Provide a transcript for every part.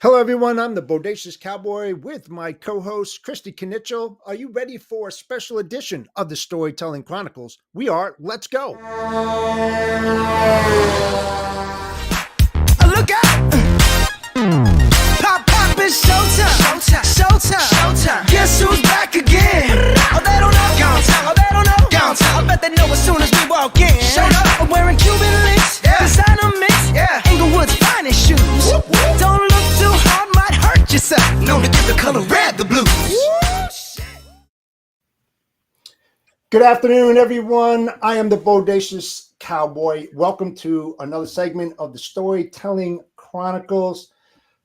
Hello, everyone. I'm the Bodacious Cowboy with my co-host, Christy Knichel. Are you ready for a special edition of the Storytelling Chronicles? We are. Let's go. Look out! Pop, pop, it's showtime. Showtime. Guess who's back again? Oh, they don't know. Oh, they don't know. I bet they know as soon as we walk in. Showed up. I'm wearing Cuban links. Yeah. Designer mix. Yeah. Inglewood's finest shoes. Whoop, whoop. Don't look too hard, might hurt yourself. Known to give the color red the blues. Good afternoon, everyone. I am the Bodacious Cowboy. Welcome to another segment of the Storytelling Chronicles.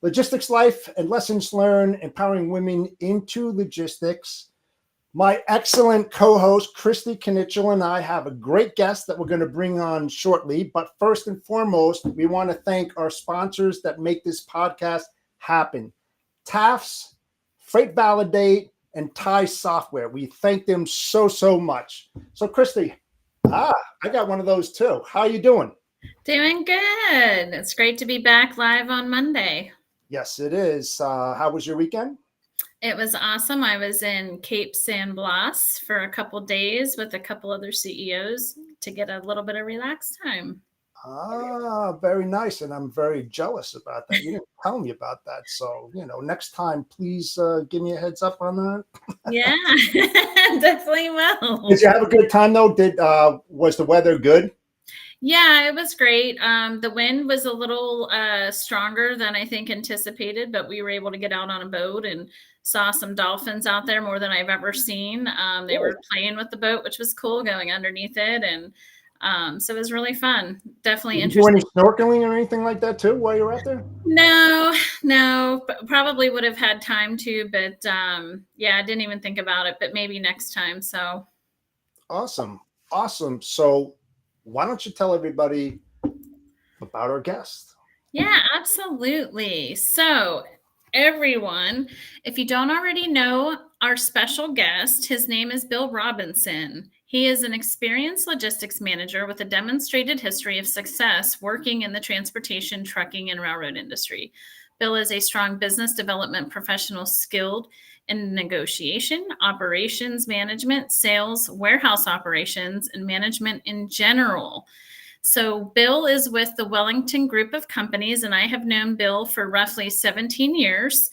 Logistics life and lessons learned, empowering women into logistics. My excellent co-host, Christy Knichel, and I have a great guest that we're going to bring on shortly. But first and foremost, we want to thank our sponsors that make this podcast happen. TAFS, Freight Validate, and TIE Software. We thank them so much. So, Christy, I got one of those too. How are you doing? Doing good. It's great to be back live on Monday. Yes, it is. How was your weekend? It was awesome. I was in Cape San Blas for a couple days with a couple other CEOs to get a little bit of relaxed time. Very nice. And I'm very jealous about that. You didn't tell me about that. So, next time, please give me a heads up on that. Yeah, definitely will. Did you have a good time though? Was the weather good? Yeah, it was great. The wind was a little stronger than I think anticipated, but we were able to get out on a boat and saw some dolphins out there, more than I've ever seen. They were playing with the boat, which was cool, going underneath it. And so it was really fun. Definitely interesting. Did you do any snorkeling or anything like that too while you were out there? No, probably would have had time to, but yeah, I didn't even think about it, but maybe next time. So awesome. So why don't you tell everybody about our guest? Yeah, absolutely. So everyone, if you don't already know our special guest, his name is Bill Robinson. He is an experienced logistics manager with a demonstrated history of success working in the transportation, trucking, and railroad industry. Bill is a strong business development professional skilled in negotiation, operations management, sales, warehouse operations, and management in general. So Bill is with the Wellington Group of Companies, and I have known Bill for roughly 17 years.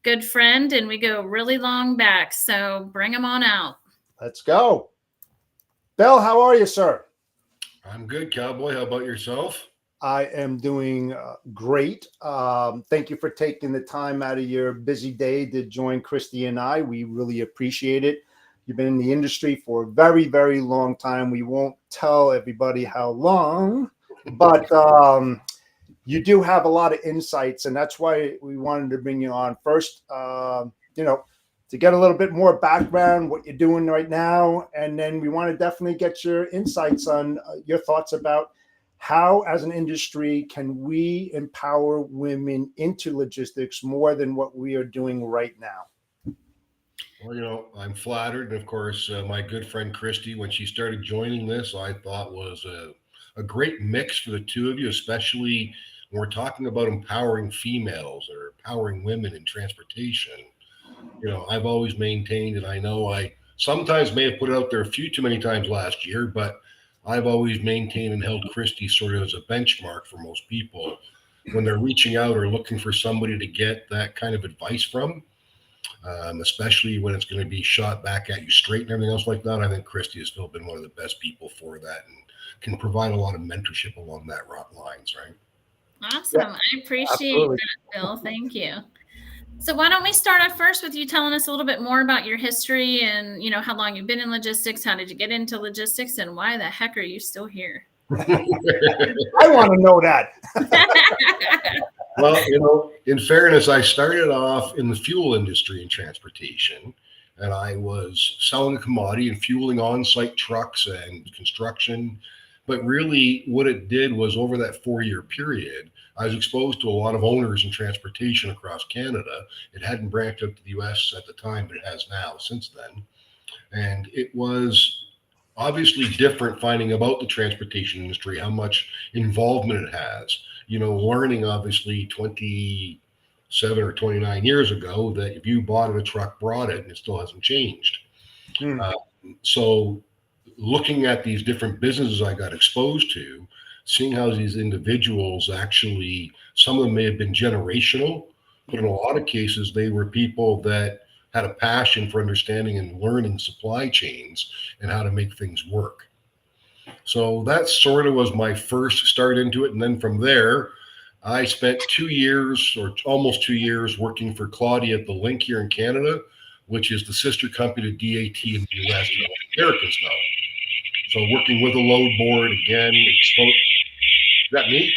Good friend, and we go really long back, so bring him on out. Let's go. Bill, how are you, sir? I'm good, Cowboy. How about yourself? I am doing great. Thank you for taking the time out of your busy day to join Christy and I. We really appreciate it. You've been in the industry for a very, very long time. We won't tell everybody how long, but you do have a lot of insights, and that's why we wanted to bring you on first, to get a little bit more background, what you're doing right now, and then we want to definitely get your insights on your thoughts about how, as an industry, can we empower women into logistics more than what we are doing right now? Well, I'm flattered. And of course, my good friend Christy, when she started joining this, I thought was a great mix for the two of you, especially when we're talking about empowering females or empowering women in transportation. I've always maintained, and I know I sometimes may have put it out there a few too many times last year, but I've always maintained and held Christy sort of as a benchmark for most people when they're reaching out or looking for somebody to get that kind of advice from, especially when it's going to be shot back at you straight and everything else like that. I think Christy has still been one of the best people for that and can provide a lot of mentorship along that lines, right? Awesome. Yeah, I appreciate that, Bill. Thank you. So why don't we start off first with you telling us a little bit more about your history and, how long you've been in logistics, how did you get into logistics, and why the heck are you still here? I want to know that. Well, in fairness, I started off in the fuel industry and transportation, and I was selling a commodity and fueling on-site trucks and construction. But really what it did was over that 4-year period, I was exposed to a lot of owners in transportation across Canada. It hadn't branched out to the US at the time, but it has now since then. And it was obviously different finding about the transportation industry, how much involvement it has. Learning obviously or 29 years ago that if you bought it, a truck brought it, and it still hasn't changed. Hmm. So looking at these different businesses I got exposed to, seeing how these individuals actually, some of them may have been generational, but in a lot of cases, they were people that had a passion for understanding and learning supply chains and how to make things work. So that sort of was my first start into it. And then from there, I spent 2 years or almost 2 years working for Claudia at the Link here in Canada, which is the sister company to DAT in the US that Americans know. So working with a load board again, is that me?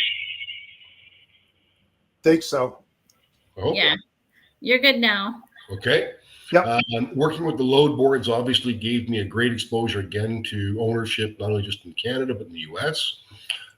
Think so. Oh, Yeah, you're good now. okay. Yep. Working with the load boards obviously gave me a great exposure again to ownership, not only just in Canada, but in the US.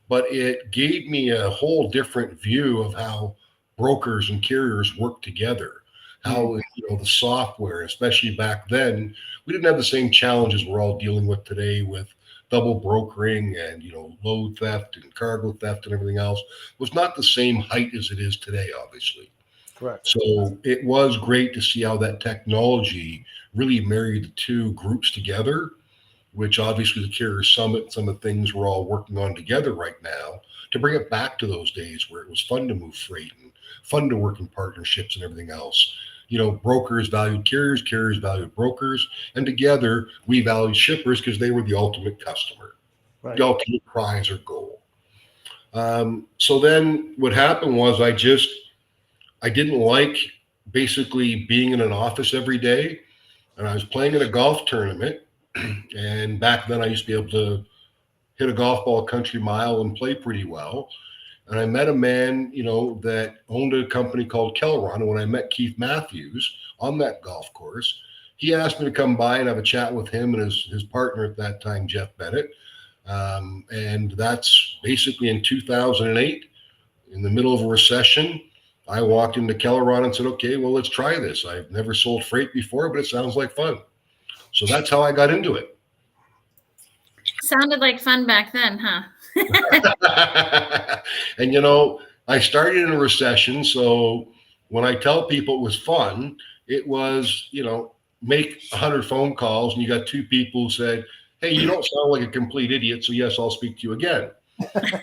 But it gave me a whole different view of how brokers and carriers work together. How the software, especially back then, we didn't have the same challenges we're all dealing with today with double brokering and load theft and cargo theft and everything else was not the same height as it is today, obviously. Correct. So it was great to see how that technology really married the two groups together, which obviously the Carrier Summit, some of the things we're all working on together right now to bring it back to those days where it was fun to move freight and fun to work in partnerships and everything else. Brokers valued carriers, carriers valued brokers, and together we valued shippers because they were the ultimate customer, Right. the ultimate prize or goal. So then what happened was I didn't like basically being in an office every day, and I was playing in a golf tournament. And back then, I used to be able to hit a golf ball a country mile and play pretty well. And I met a man, that owned a company called Kelron. And when I met Keith Matthews on that golf course, he asked me to come by and have a chat with him and his partner at that time, Jeff Bennett. And that's basically in 2008, in the middle of a recession. I walked into Kelron and said, okay, well, let's try this. I've never sold freight before, but it sounds like fun. So that's how I got into it. Sounded like fun back then, huh? And I started in a recession. So when I tell people it was fun, it was, make 100 phone calls and you got two people who said, hey, you don't sound like a complete idiot. So yes, I'll speak to you again. And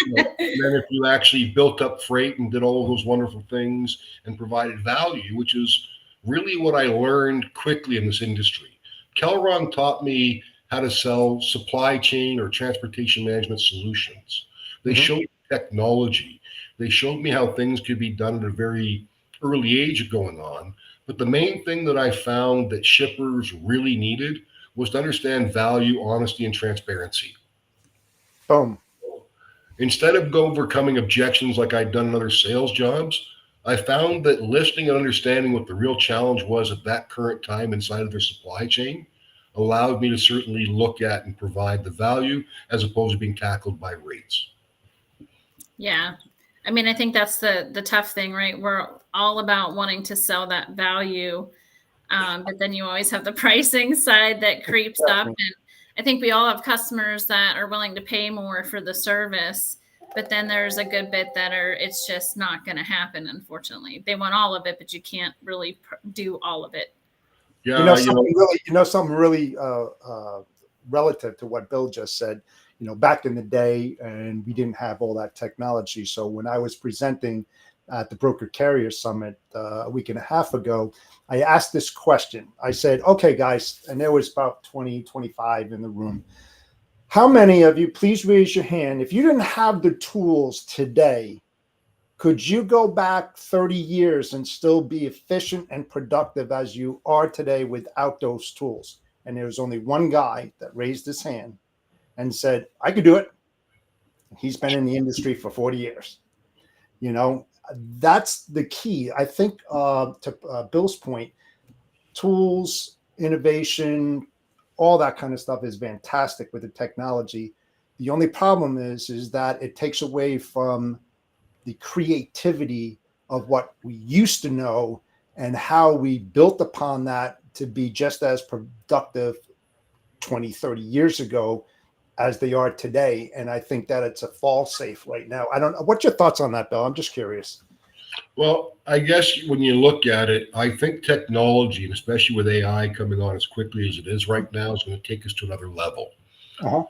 then if you actually built up freight and did all of those wonderful things and provided value, which is really what I learned quickly in this industry. Kelron taught me how to sell supply chain or transportation management solutions. They showed me technology. They showed me how things could be done at a very early age going on. But the main thing that I found that shippers really needed was to understand value, honesty, and transparency. Boom. Instead of overcoming objections like I'd done in other sales jobs, I found that listening and understanding what the real challenge was at that current time inside of their supply chain allowed me to certainly look at and provide the value as opposed to being tackled by rates. Yeah. I mean, I think that's the tough thing, right? We're all about wanting to sell that value. But then you always have the pricing side that creeps up. And I think we all have customers that are willing to pay more for the service, but then there's a good bit that it's just not going to happen. Unfortunately, they want all of it, but you can't really do all of it. Yeah, something really relative to what Bill just said. Back in the day, and we didn't have all that technology. So when I was presenting at the Broker Carrier Summit a week and a half ago, I asked this question. I said, okay, guys, and there was about 20, 25 in the room. How many of you, please raise your hand, if you didn't have the tools today, could you go back 30 years and still be efficient and productive as you are today without those tools? And there was only one guy that raised his hand and said, I could do it. He's been in the industry for 40 years. That's the key. I think to Bill's point, tools, innovation, all that kind of stuff is fantastic with the technology. The only problem is that it takes away from the creativity of what we used to know and how we built upon that to be just as productive 20, 30 years ago as they are today. And I think that it's a fall safe right now. I don't know. What's your thoughts on that, Bill? I'm just curious. Well, I guess when you look at it, I think technology, and especially with AI coming on as quickly as it is right now, is going to take us to another level. Uh-huh.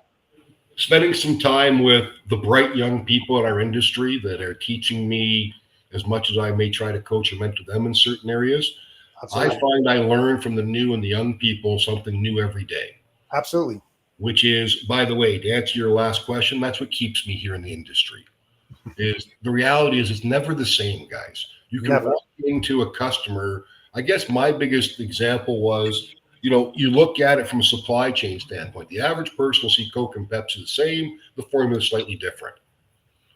Spending some time with the bright young people in our industry that are teaching me as much as I may try to coach and mentor them in certain areas, I Absolutely. find I learn from the new and the young people something new every day, Absolutely. which is, by the way, to answer your last question, that's what keeps me here in the industry. Is the reality is it's never the same, guys. You can Never. walk into a customer. I guess my biggest example was, you look at it from a supply chain standpoint. The average person will see Coke and Pepsi the same, the formula is slightly different.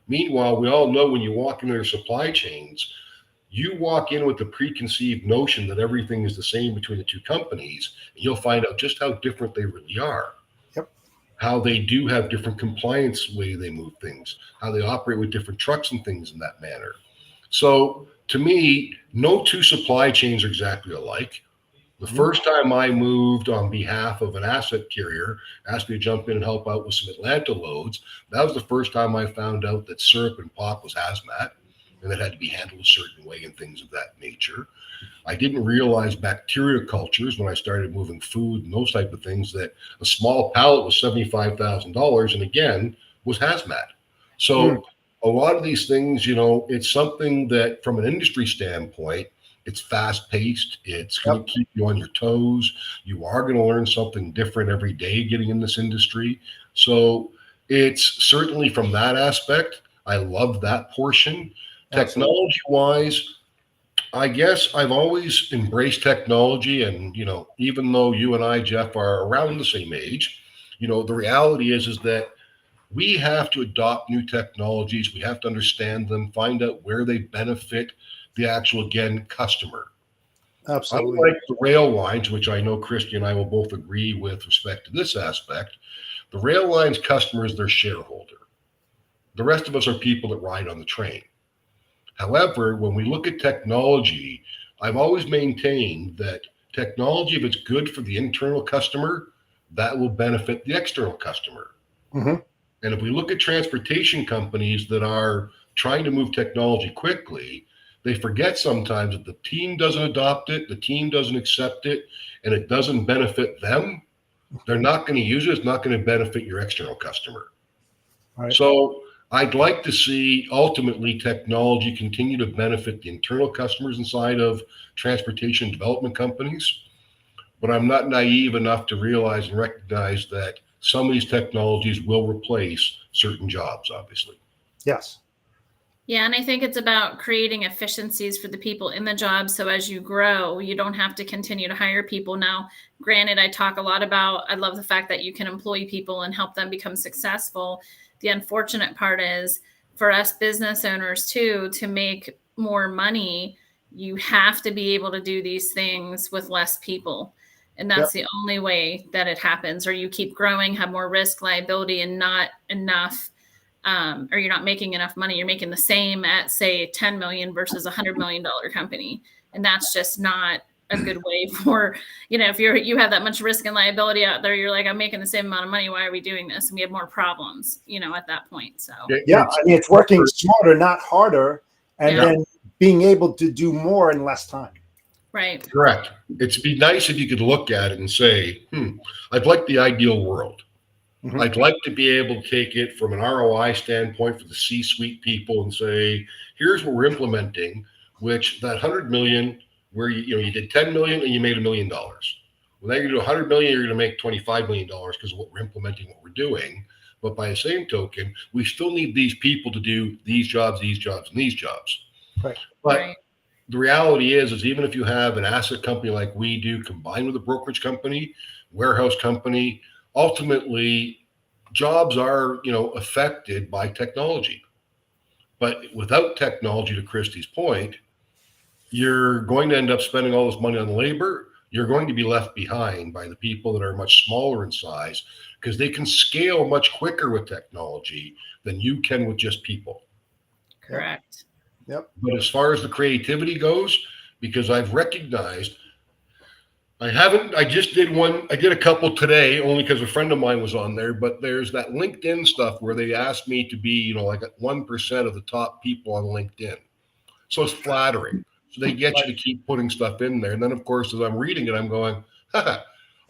Meanwhile, we all know when you walk into their supply chains, you walk in with the preconceived notion that everything is the same between the two companies, and you'll find out just how different they really are. Yep. How they do have different compliance way they move things, how they operate with different trucks and things in that manner. So to me, no two supply chains are exactly alike. The first time I moved on behalf of an asset carrier, asked me to jump in and help out with some Atlanta loads, that was the first time I found out that syrup and pop was hazmat and that had to be handled a certain way and things of that nature. I didn't realize bacteria cultures when I started moving food and those type of things, that a small pallet was $75,000 and again was hazmat. So a lot of these things, it's something that from an industry standpoint, it's fast paced. It's going to keep you on your toes. You are going to learn something different every day getting in this industry. So it's certainly from that aspect, I love that portion. Technology wise, I guess I've always embraced technology. And, even though you and I, Jeff, are around the same age, the reality is that we have to adopt new technologies. We have to understand them, find out where they benefit the actual, again, customer. Absolutely. Unlike the rail lines, which I know Christy and I will both agree with respect to this aspect, the rail lines customer is their shareholder. The rest of us are people that ride on the train. However, when we look at technology, I've always maintained that technology, if it's good for the internal customer, that will benefit the external customer. Mm-hmm. And if we look at transportation companies that are trying to move technology quickly, they forget sometimes that the team doesn't adopt it, the team doesn't accept it, and it doesn't benefit them. They're not going to use it. It's not going to benefit your external customer. Right. So I'd like to see ultimately technology continue to benefit the internal customers inside of transportation development companies. But I'm not naive enough to realize and recognize that some of these technologies will replace certain jobs, obviously. Yes. Yeah, and I think it's about creating efficiencies for the people in the job. So as you grow, you don't have to continue to hire people. Now, granted, I love the fact that you can employ people and help them become successful. The unfortunate part is for us business owners too, to make more money, you have to be able to do these things with less people. And that's the only way that it happens, or you keep growing, have more risk, liability, and not enough. Or you're not making enough money. You're making the same at, say, 10 million versus $100 million company. And that's just not a good way for, if you have that much risk and liability out there, you're like, I'm making the same amount of money. Why are we doing this? And we have more problems, at that point. So it's working smarter, not harder, and then being able to do more in less time. Right. Correct. It'd be nice if you could look at it and say, I'd like the ideal world. Mm-hmm. I'd like to be able to take it from an ROI standpoint for the C-suite people and say, here's what we're implementing, which that 100 million, where you did 10 million and you made $1 million. Well, now you're going to do 100 million, you're going to make $25 million because of what we're implementing, what we're doing. But by the same token, we still need these people to do these jobs, and these jobs. Right. But the reality is even if you have an asset company like we do, combined with a brokerage company, warehouse company, ultimately jobs are, affected by technology. But without technology, to Christy's point, you're going to end up spending all this money on labor. You're going to be left behind by the people that are much smaller in size because they can scale much quicker with technology than you can with just people. Correct. Yep. But as far as the creativity goes, because I've recognized, I just did one. I did a couple today only because a friend of mine was on there, but there's that LinkedIn stuff where they asked me to be, like 1% of the top people on LinkedIn. So it's flattering. So they get you to keep putting stuff in there. And then, of course, as I'm reading it, I'm going,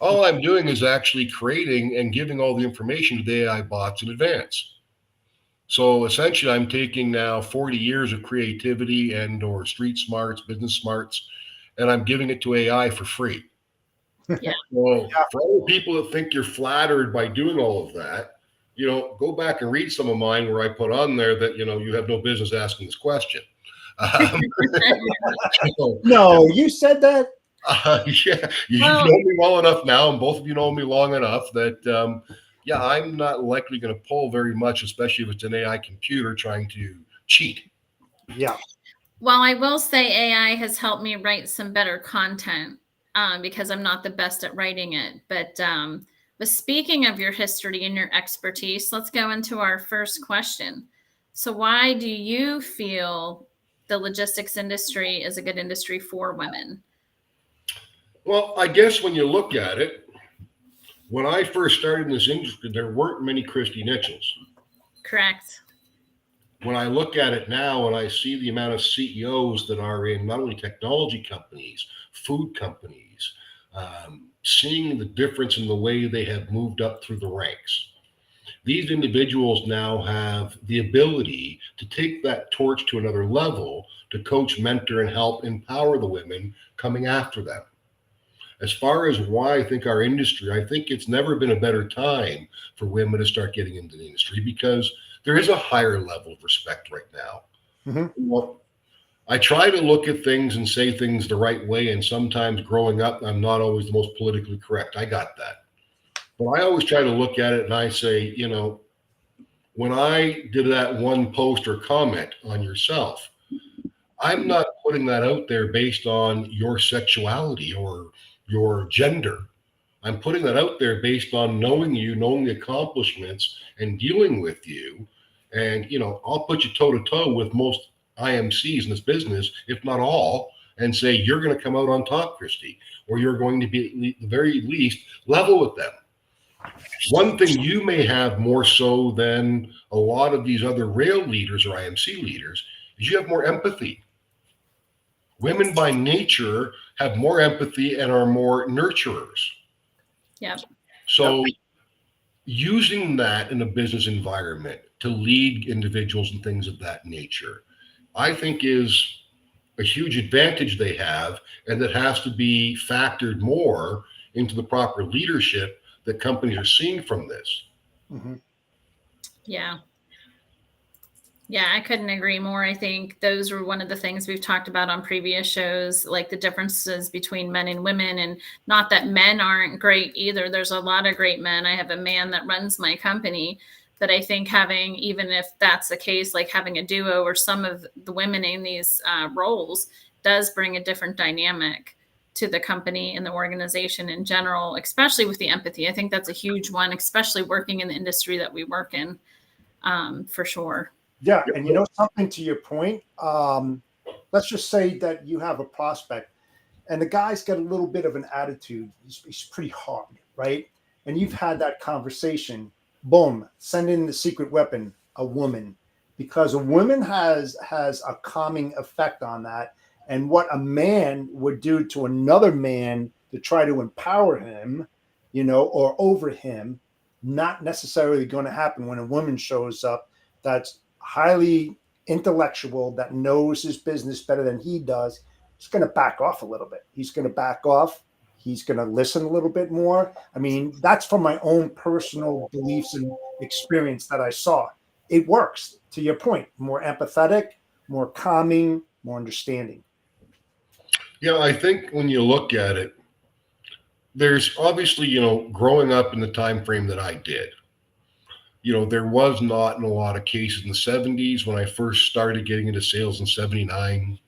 all I'm doing is actually creating and giving all the information to the AI bots in advance. So essentially, I'm taking now 40 years of creativity and or street smarts, business smarts, and I'm giving it to AI for free. Yeah. Well, for all the people that think you're flattered by doing all of that, go back and read some of mine where I put on there that, you have no business asking this question. No, you said that. Yeah, you know me well enough now, and both of you know me long enough that, I'm not likely going to pull very much, especially if it's an AI computer trying to cheat. Yeah. Well, I will say AI has helped me write some better content because I'm not the best at writing it. But speaking of your history and your expertise, let's go into our first question. So why do you feel the logistics industry is a good industry for women? Well, I guess when you look at it, when I first started in this industry, there weren't many Christy Nichols. Correct. When I look at it now and I see the amount of CEOs that are in not only technology companies, food companies, seeing the difference in the way they have moved up through the ranks. These individuals now have the ability to take that torch to another level to coach, mentor, and help empower the women coming after them. As far as why I think our industry, I think it's never been a better time for women to start getting into the industry because there is a higher level of respect right now. Mm-hmm. Well, I try to look at things and say things the right way, and sometimes growing up, I'm not always the most politically correct. I got that. But I always try to look at it and I say, when I did that one post or comment on yourself, I'm not putting that out there based on your sexuality or your gender. I'm putting that out there based on knowing you, knowing the accomplishments and dealing with you. And, I'll put you toe to toe with most IMCs in this business, if not all, and say, you're going to come out on top, Christy, or you're going to be at the very least level with them. One thing you may have more so than a lot of these other rail leaders or IMC leaders is you have more empathy. Women by nature have more empathy and are more nurturers. Yeah. So using that in a business environment to lead individuals and things of that nature, I think is a huge advantage they have, and that has to be factored more into the proper leadership that companies are seeing from this. Mm-hmm. Yeah. Yeah, I couldn't agree more. I think those were one of the things we've talked about on previous shows, like the differences between men and women, and not that men aren't great either. There's a lot of great men. I have a man that runs my company, but I think having, even if that's the case, like having a duo or some of the women in these roles does bring a different dynamic to the company and the organization in general, especially with the empathy. I think that's a huge one, especially working in the industry that we work in, for sure. Yeah, and something to your point, let's just say that you have a prospect and the guy's got a little bit of an attitude. He's pretty hard, right? And you've had that conversation. Boom, send in the secret weapon, a woman, because a woman has a calming effect on that. And what a man would do to another man to try to empower him, or over him, not necessarily going to happen when a woman shows up that's highly intellectual, that knows his business better than he does. He's going to back off a little bit. He's going to back off. He's going to listen a little bit more. I mean, that's from my own personal beliefs and experience that I saw. It works, to your point, more empathetic, more calming, more understanding. Yeah, I think when you look at it, there's obviously, growing up in the time frame that I did, there was not in a lot of cases in the 70s when I first started getting into sales in 79,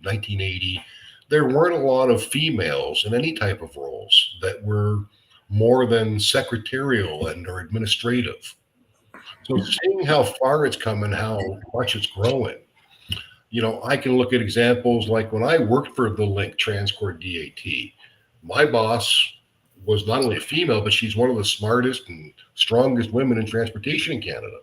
1980, there weren't a lot of females in any type of roles that were more than secretarial and or administrative. So seeing how far it's come and how much it's growing, I can look at examples like when I worked for the Link Transcord DAT, my boss was not only a female, but she's one of the smartest and strongest women in transportation in Canada.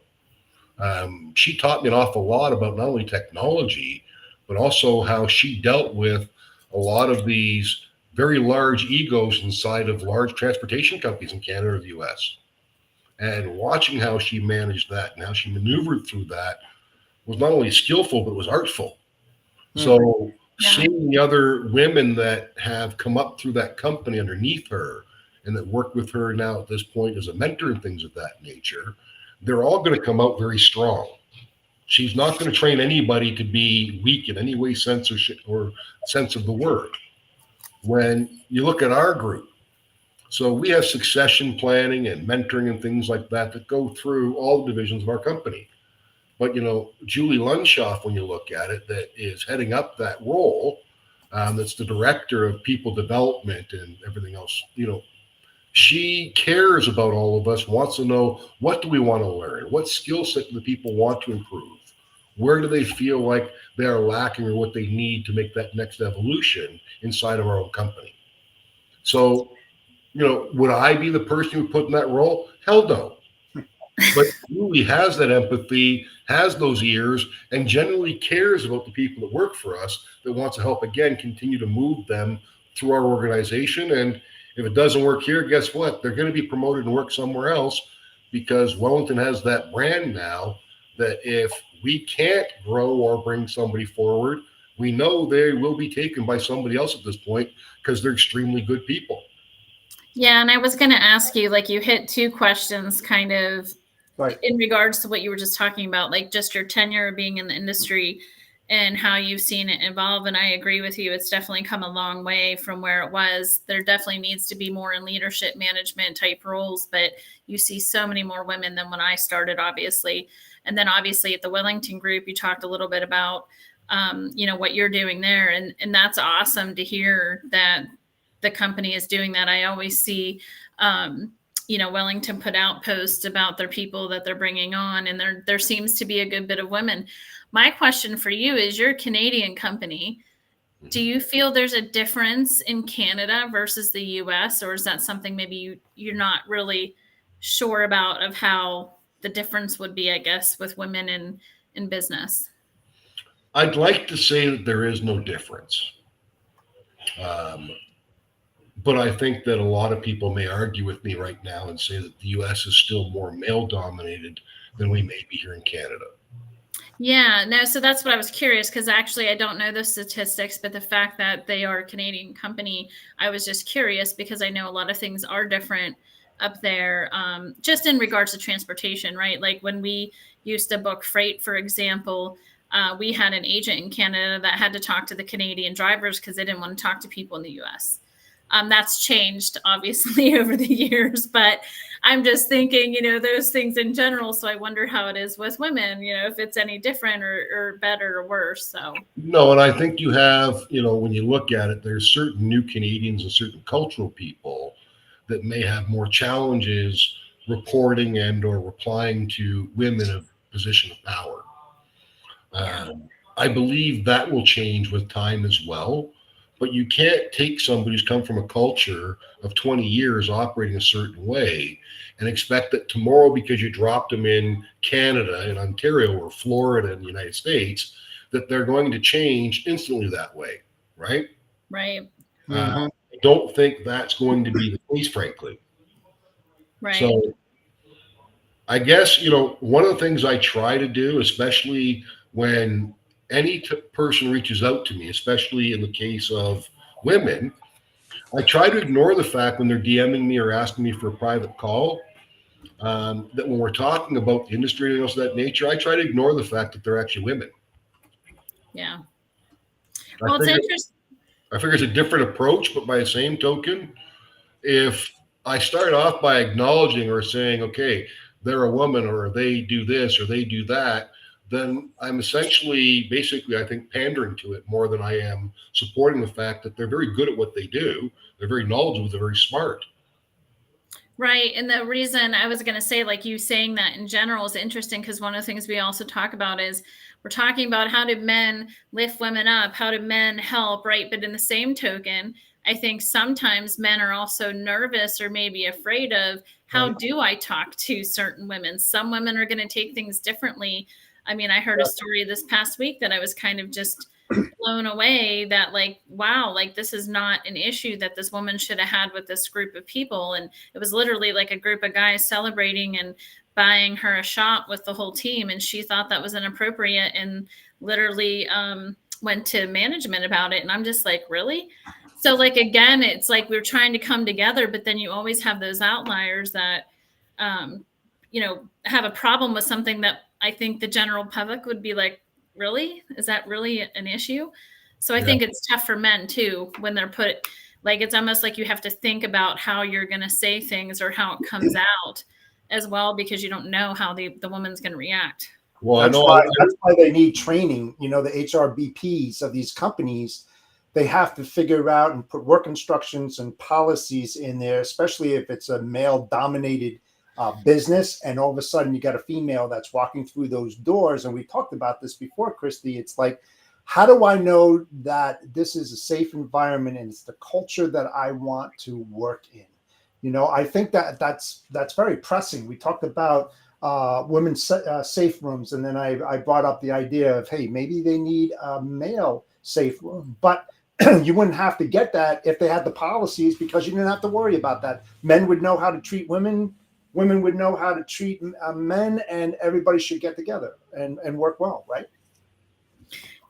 She taught me an awful lot about not only technology, but also how she dealt with a lot of these very large egos inside of large transportation companies in Canada or the US. And watching how she managed that and how she maneuvered through that was not only skillful, but was artful. So seeing the other women that have come up through that company underneath her and that work with her now at this point as a mentor and things of that nature, they're all going to come out very strong. She's not going to train anybody to be weak in any way, censorship or sense of the word. When you look at our group, so we have succession planning and mentoring and things like that that go through all the divisions of our company. But, Julie Lunshoff, when you look at it, that is heading up that role, that's the director of people development and everything else, she cares about all of us, wants to know, what do we want to learn? What skill set do the people want to improve? Where do they feel like they are lacking or what they need to make that next evolution inside of our own company? So, would I be the person who put in that role? Hell no. But Julie has that empathy, has those ears, and generally cares about the people that work for us, that wants to help, again, continue to move them through our organization. And if it doesn't work here, guess what? They're going to be promoted and work somewhere else, because Wellington has that brand now that if we can't grow or bring somebody forward, we know they will be taken by somebody else at this point, because they're extremely good people. Yeah, and I was going to ask you, like, you hit two questions kind of in regards to what you were just talking about, like just your tenure being in the industry and how you've seen it evolve. And I agree with you. It's definitely come a long way from where it was. There definitely needs to be more in leadership management type roles, but you see so many more women than when I started, obviously. And then obviously at the Wellington group, you talked a little bit about, what you're doing there. And that's awesome to hear that the company is doing that. I always see, Wellington put out posts about their people that they're bringing on, and there seems to be a good bit of women. My question for you is, you're a Canadian company. Do you feel there's a difference in Canada versus the US, or is that something maybe you're not really sure about, of how the difference would be, I guess, with women in business? I'd like to say that there is no difference. But I think that a lot of people may argue with me right now and say that the US is still more male dominated than we may be here in Canada. Yeah, no, so that's what I was curious, because actually I don't know the statistics, but the fact that they are a Canadian company, I was just curious, because I know a lot of things are different up there, just in regards to transportation, right? Like when we used to book freight, for example, we had an agent in Canada that had to talk to the Canadian drivers because they didn't want to talk to people in the US. That's changed, obviously, over the years, but I'm just thinking, those things in general. So I wonder how it is with women, if it's any different or better or worse. So no, and I think you have, when you look at it, there's certain new Canadians and certain cultural people that may have more challenges reporting and or replying to women of position of power. I believe that will change with time as well. But you can't take somebody who's come from a culture of 20 years operating a certain way and expect that tomorrow, because you dropped them in Canada and Ontario or Florida in the United States, that they're going to change instantly that way, right? Right. I don't think that's going to be the case, frankly. Right. So I guess, one of the things I try to do, especially when any person reaches out to me, especially in the case of women, I try to ignore the fact when they're DMing me or asking me for a private call, that when we're talking about the industry and things of that nature, I try to ignore the fact that they're actually women. Yeah. Well, it's interesting. I figure it's a different approach, but by the same token, if I start off by acknowledging or saying, okay, they're a woman, or they do this or they do that, then I'm essentially, basically, I think, pandering to it more than I am supporting the fact that they're very good at what they do. They're very knowledgeable. They're very smart. Right. And the reason I was going to say, like, you saying that in general is interesting, because one of the things we also talk about is we're talking about how do men lift women up? How do men help? Right. But in the same token, I think sometimes men are also nervous or maybe afraid of, how do I talk to certain women? Some women are going to take things differently. I mean, I heard a story this past week that I was kind of just blown away that like, wow, like this is not an issue that this woman should have had with this group of people. And it was literally like a group of guys celebrating and buying her a shot with the whole team. And she thought that was inappropriate and literally went to management about it. And I'm just like, really? So like, again, it's like we're trying to come together, but then you always have those outliers that, have a problem with something that I think the general public would be like, really? Is that really an issue? So I think it's tough for men too, when they're put, like, it's almost like you have to think about how you're going to say things or how it comes out as well, because you don't know how the woman's going to react. Well, That's why they need training. The HRBPs of these companies, they have to figure out and put work instructions and policies in there, especially if it's a male dominated business, and all of a sudden you got a female that's walking through those doors. And we talked about this before, Christy. It's like, how do I know that this is a safe environment and it's the culture that I want to work in? I think that's very pressing. We talked about women's safe rooms, and then I brought up the idea of, hey, maybe they need a male safe room, but you wouldn't have to get that if they had the policies, because you didn't have to worry about that. Men would know how to treat women. Women would know how to treat men, and everybody should get together and work well, right?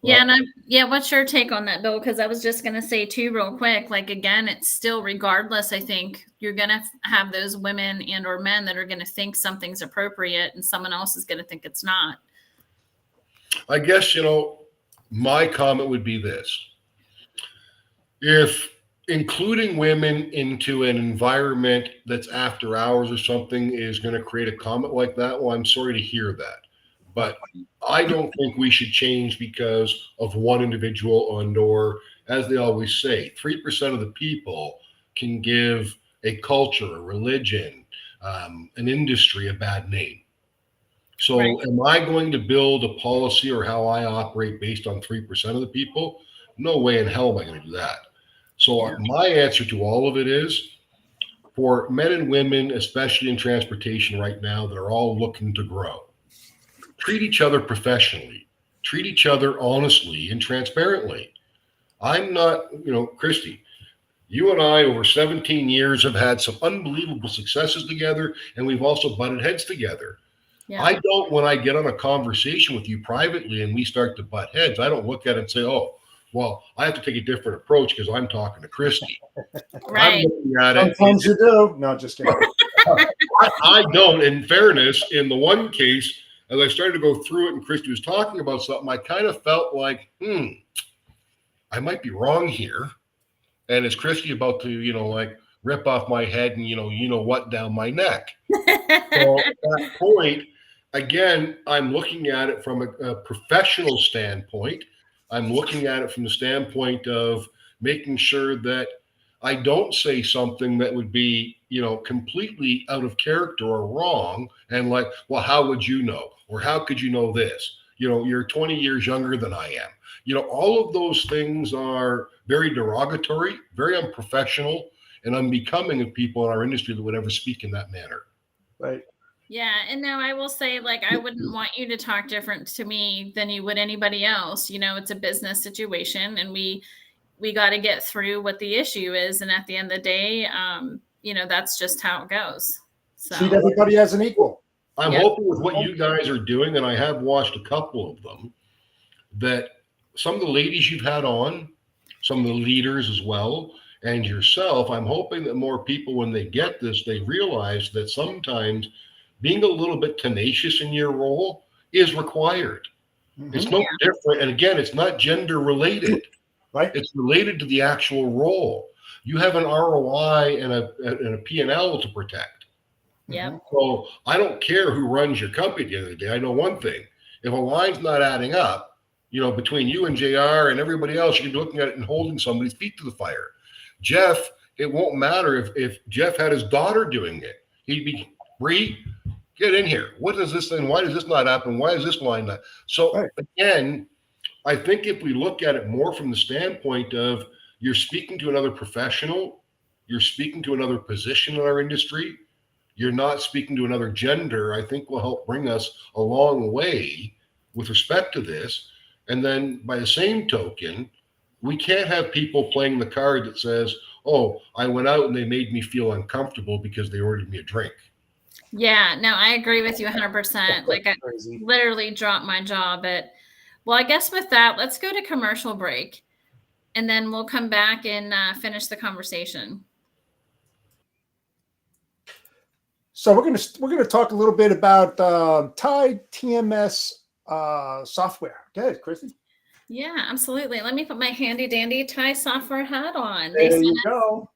Yeah. And what's your take on that, Bill? Because I was just going to say too, real quick, like, again, it's still, regardless, I think you're going to have those women and or men that are going to think something's appropriate and someone else is going to think it's not. I guess, my comment would be this. If including women into an environment that's after hours or something is going to create a comment like that, well, I'm sorry to hear that. But I don't think we should change because of one individual, or, as they always say, 3% of the people can give a culture, a religion, an industry a bad name. So Am I going to build a policy or how I operate based on 3% of the people? No way in hell am I going to do that. So my answer to all of it is, for men and women, especially in transportation right now, that are all looking to grow, treat each other professionally, treat each other honestly and transparently. I'm not, Christy, you and I over 17 years have had some unbelievable successes together, and we've also butted heads together. Yeah. I don't, when I get on a conversation with you privately and we start to butt heads, I don't look at it and say, oh, well, I have to take a different approach because I'm talking to Christy. Right. Sometimes you do. No, just kidding. I don't. In fairness, in the one case, as I started to go through it and Christy was talking about something, I kind of felt like, I might be wrong here. And is Christy about to, rip off my head and, what down my neck? So at that point, again, I'm looking at it from a professional standpoint. I'm looking at it from the standpoint of making sure that I don't say something that would be, completely out of character or wrong. And like, well, how would you know? Or how could you know this? You're 20 years younger than I am. All of those things are very derogatory, very unprofessional, and unbecoming of people in our industry that would ever speak in that manner. Right. Yeah. And now I will say, like, I wouldn't want you to talk different to me than you would anybody else. It's a business situation, and we got to get through what the issue is. And at the end of the day, that's just how it goes. So treat everybody as an equal. I'm hoping with what you guys are doing, and I have watched a couple of them, that some of the ladies you've had on, some of the leaders as well, and yourself, I'm hoping that more people, when they get this, they realize that sometimes being a little bit tenacious in your role is required. Mm-hmm. It's no different. And again, it's not gender related. Right. It's related to the actual role. You have an ROI and a P&L to protect. Yeah. So I don't care who runs your company at the end of the day. I know one thing. If a line's not adding up, between you and JR and everybody else, you can be looking at it and holding somebody's feet to the fire. Jeff, it won't matter if Jeff had his daughter doing it. He'd be, Bree, get in here. What is this thing? Why does this not happen? Why is this line not? So again, I think if we look at it more from the standpoint of you're speaking to another professional, you're speaking to another position in our industry, you're not speaking to another gender, I think will help bring us a long way with respect to this. And then by the same token, we can't have people playing the card that says, oh, I went out and they made me feel uncomfortable because they ordered me a drink. Yeah, no, I agree with you 100%. Like I Crazy. literally dropped my jaw, but well, I guess with that, let's go to commercial break and then we'll come back and finish the conversation. So we're gonna talk a little bit about Tide TMS software. Go ahead, Christy. Yeah, absolutely. Let me put my handy dandy Tide software hat on. There you go.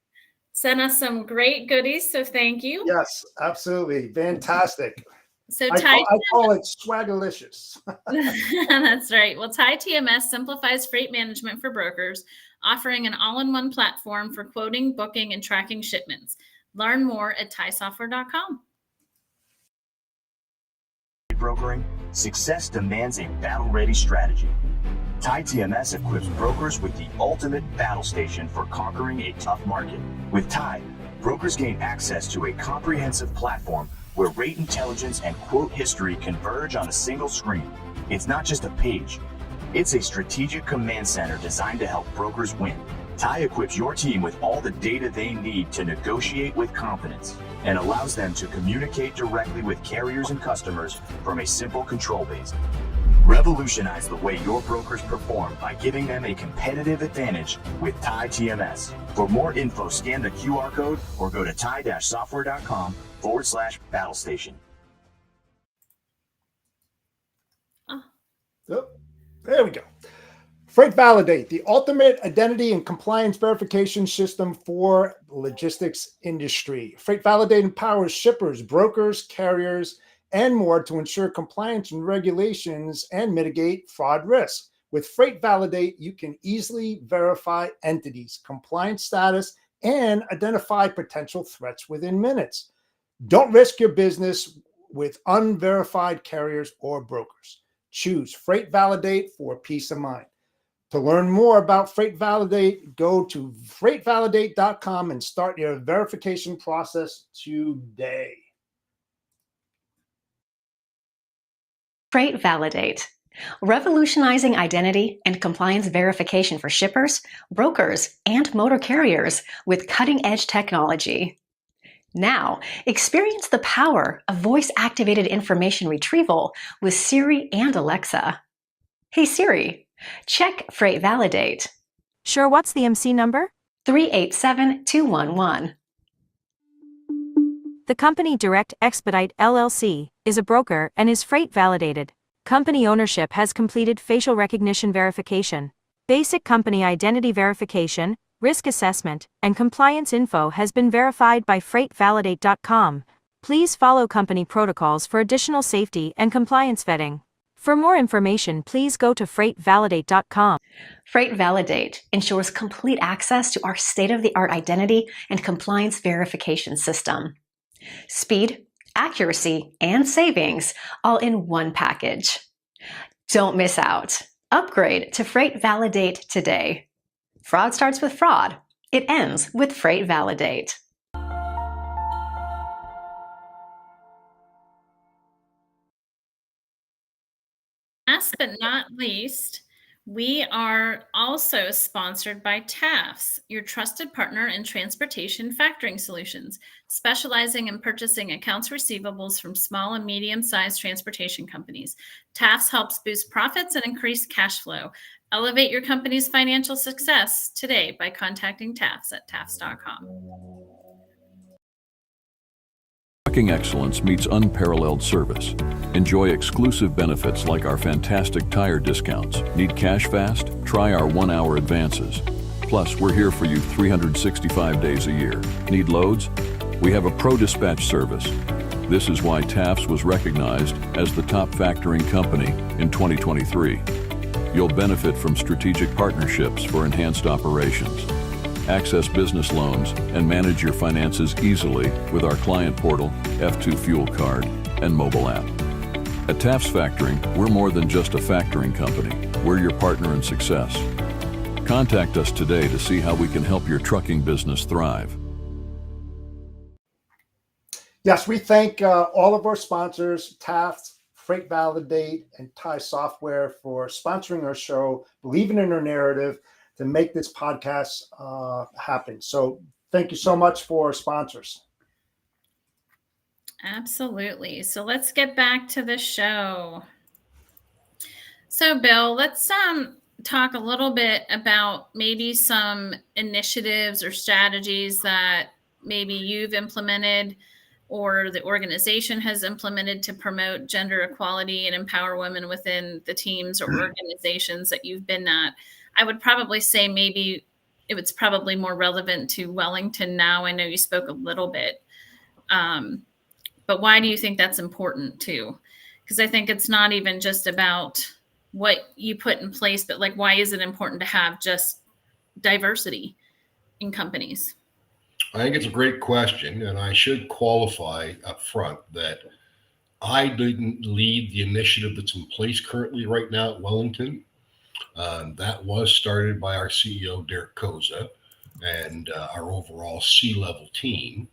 Sent us some great goodies, so thank you. Yes, absolutely. Fantastic. So I call it swagalicious. That's right. Well, Tide TMS simplifies freight management for brokers, offering an all-in-one platform for quoting, booking, and tracking shipments. Learn more at tiesoftware.com. Brokering, success demands a battle-ready strategy. Tide TMS equips brokers with the ultimate battle station for conquering a tough market. With Tide, brokers gain access to a comprehensive platform where rate intelligence and quote history converge on a single screen. It's not just a page. It's a strategic command center designed to help brokers win. Tide equips your team with all the data they need to negotiate with confidence and allows them to communicate directly with carriers and customers from a simple control base. Revolutionize the way your brokers perform by giving them a competitive advantage with Tide TMS. For more info, scan the QR code or go to tide-software.com/battlestation. Oh, there we go. Freight Validate, the ultimate identity and compliance verification system for the logistics industry. Freight Validate empowers shippers, brokers, carriers, and more to ensure compliance and regulations and mitigate fraud risk. With Freight Validate, you can easily verify entities, compliance status, and identify potential threats within minutes. Don't risk your business with unverified carriers or brokers. Choose Freight Validate for peace of mind. To learn more about Freight Validate, go to freightvalidate.com and start your verification process today. Freight Validate, revolutionizing identity and compliance verification for shippers, brokers, and motor carriers with cutting-edge technology. Now, experience the power of voice-activated information retrieval with Siri and Alexa. Hey Siri, check Freight Validate. Sure, what's the MC number? 387211. The company Direct Expedite LLC is a broker and is freight validated. Company ownership has completed facial recognition verification. Basic company identity verification, risk assessment, and compliance info has been verified by freightvalidate.com. Please follow company protocols for additional safety and compliance vetting. For more information, please go to freightvalidate.com. Freight Validate ensures complete access to our state-of-the-art identity and compliance verification system. Speed, accuracy, and savings all in one package. Don't miss out. Upgrade to Freight Validate today. Fraud starts with fraud. It ends with Freight Validate. Last but not least, we are also sponsored by TAFS, your trusted partner in transportation factoring solutions, specializing in purchasing accounts receivables from small and medium-sized transportation companies. TAFS helps boost profits and increase cash flow. Elevate your company's financial success today by contacting TAFS at tafs.com. Trucking excellence meets unparalleled service. Enjoy exclusive benefits like our fantastic tire discounts. Need cash fast? Try our 1-hour advances. Plus, we're here for you 365 days a year. Need loads? We have a pro dispatch service. This is why TAFS was recognized as the top factoring company in 2023. You'll benefit from strategic partnerships for enhanced operations. Access business loans and manage your finances easily with our client portal, F2 Fuel Card, and mobile app. At TAFS Factoring, we're more than just a factoring company. We're your partner in success. Contact us today to see how we can help your trucking business thrive. Yes, we thank all of our sponsors, TAFS, Freight Validate, and Thai Software for sponsoring our show, believing in our narrative to make this podcast happen. So thank you so much for our sponsors. Absolutely. So let's get back to the show. So Bill, let's talk a little bit about maybe some initiatives or strategies that maybe you've implemented or the organization has implemented to promote gender equality and empower women within the teams or organizations that you've been at. I would probably say maybe it was probably more relevant to Wellington now. I know you spoke a little bit. But why do you think that's important too? Because I think it's not even just about what you put in place, but like, why is it important to have just diversity in companies? I think it's a great question, and I should qualify up front that I didn't lead the initiative that's in place currently right now at Wellington. That was started by our CEO, Derek Koza, and our overall C-level team.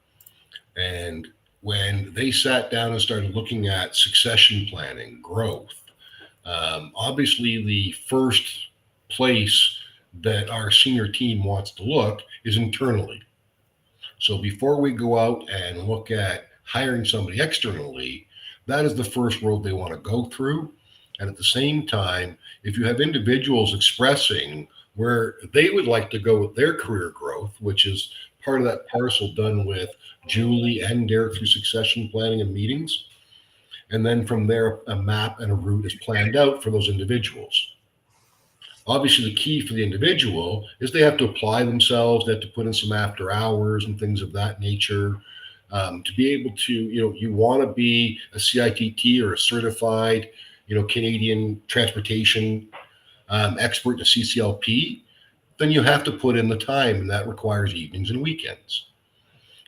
And when they sat down and started looking at succession planning, growth, obviously the first place that our senior team wants to look is internally. So before we go out and look at hiring somebody externally, that is the first road they want to go through. And at the same time, if you have individuals expressing where they would like to go with their career growth, which is part of that parcel done with Julie and Derek through succession planning and meetings. And then from there, a map and a route is planned out for those individuals. Obviously, the key for the individual is they have to apply themselves. They have to put in some after hours and things of that nature to be able to, you want to be a CITT or a certified, Canadian transportation expert in a CCLP, then you have to put in the time, and that requires evenings and weekends.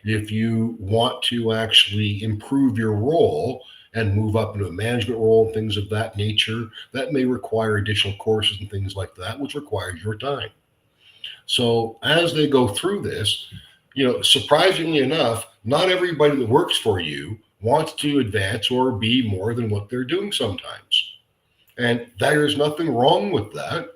If you want to actually improve your role and move up into a management role and things of that nature, that may require additional courses and things like that, which requires your time. So as they go through this, surprisingly enough, not everybody that works for you wants to advance or be more than what they're doing sometimes. And there's nothing wrong with that.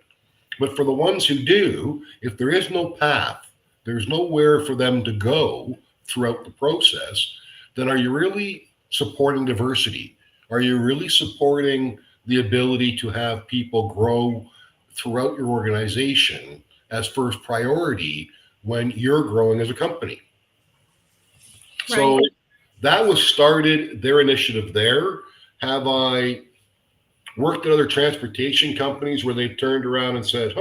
But for the ones who do, if there is no path, there's nowhere for them to go throughout the process, then are you really supporting diversity? Are you really supporting the ability to have people grow throughout your organization as first priority when you're growing as a company? Right. So that was started, their initiative there. Have I worked at other transportation companies where they turned around and said,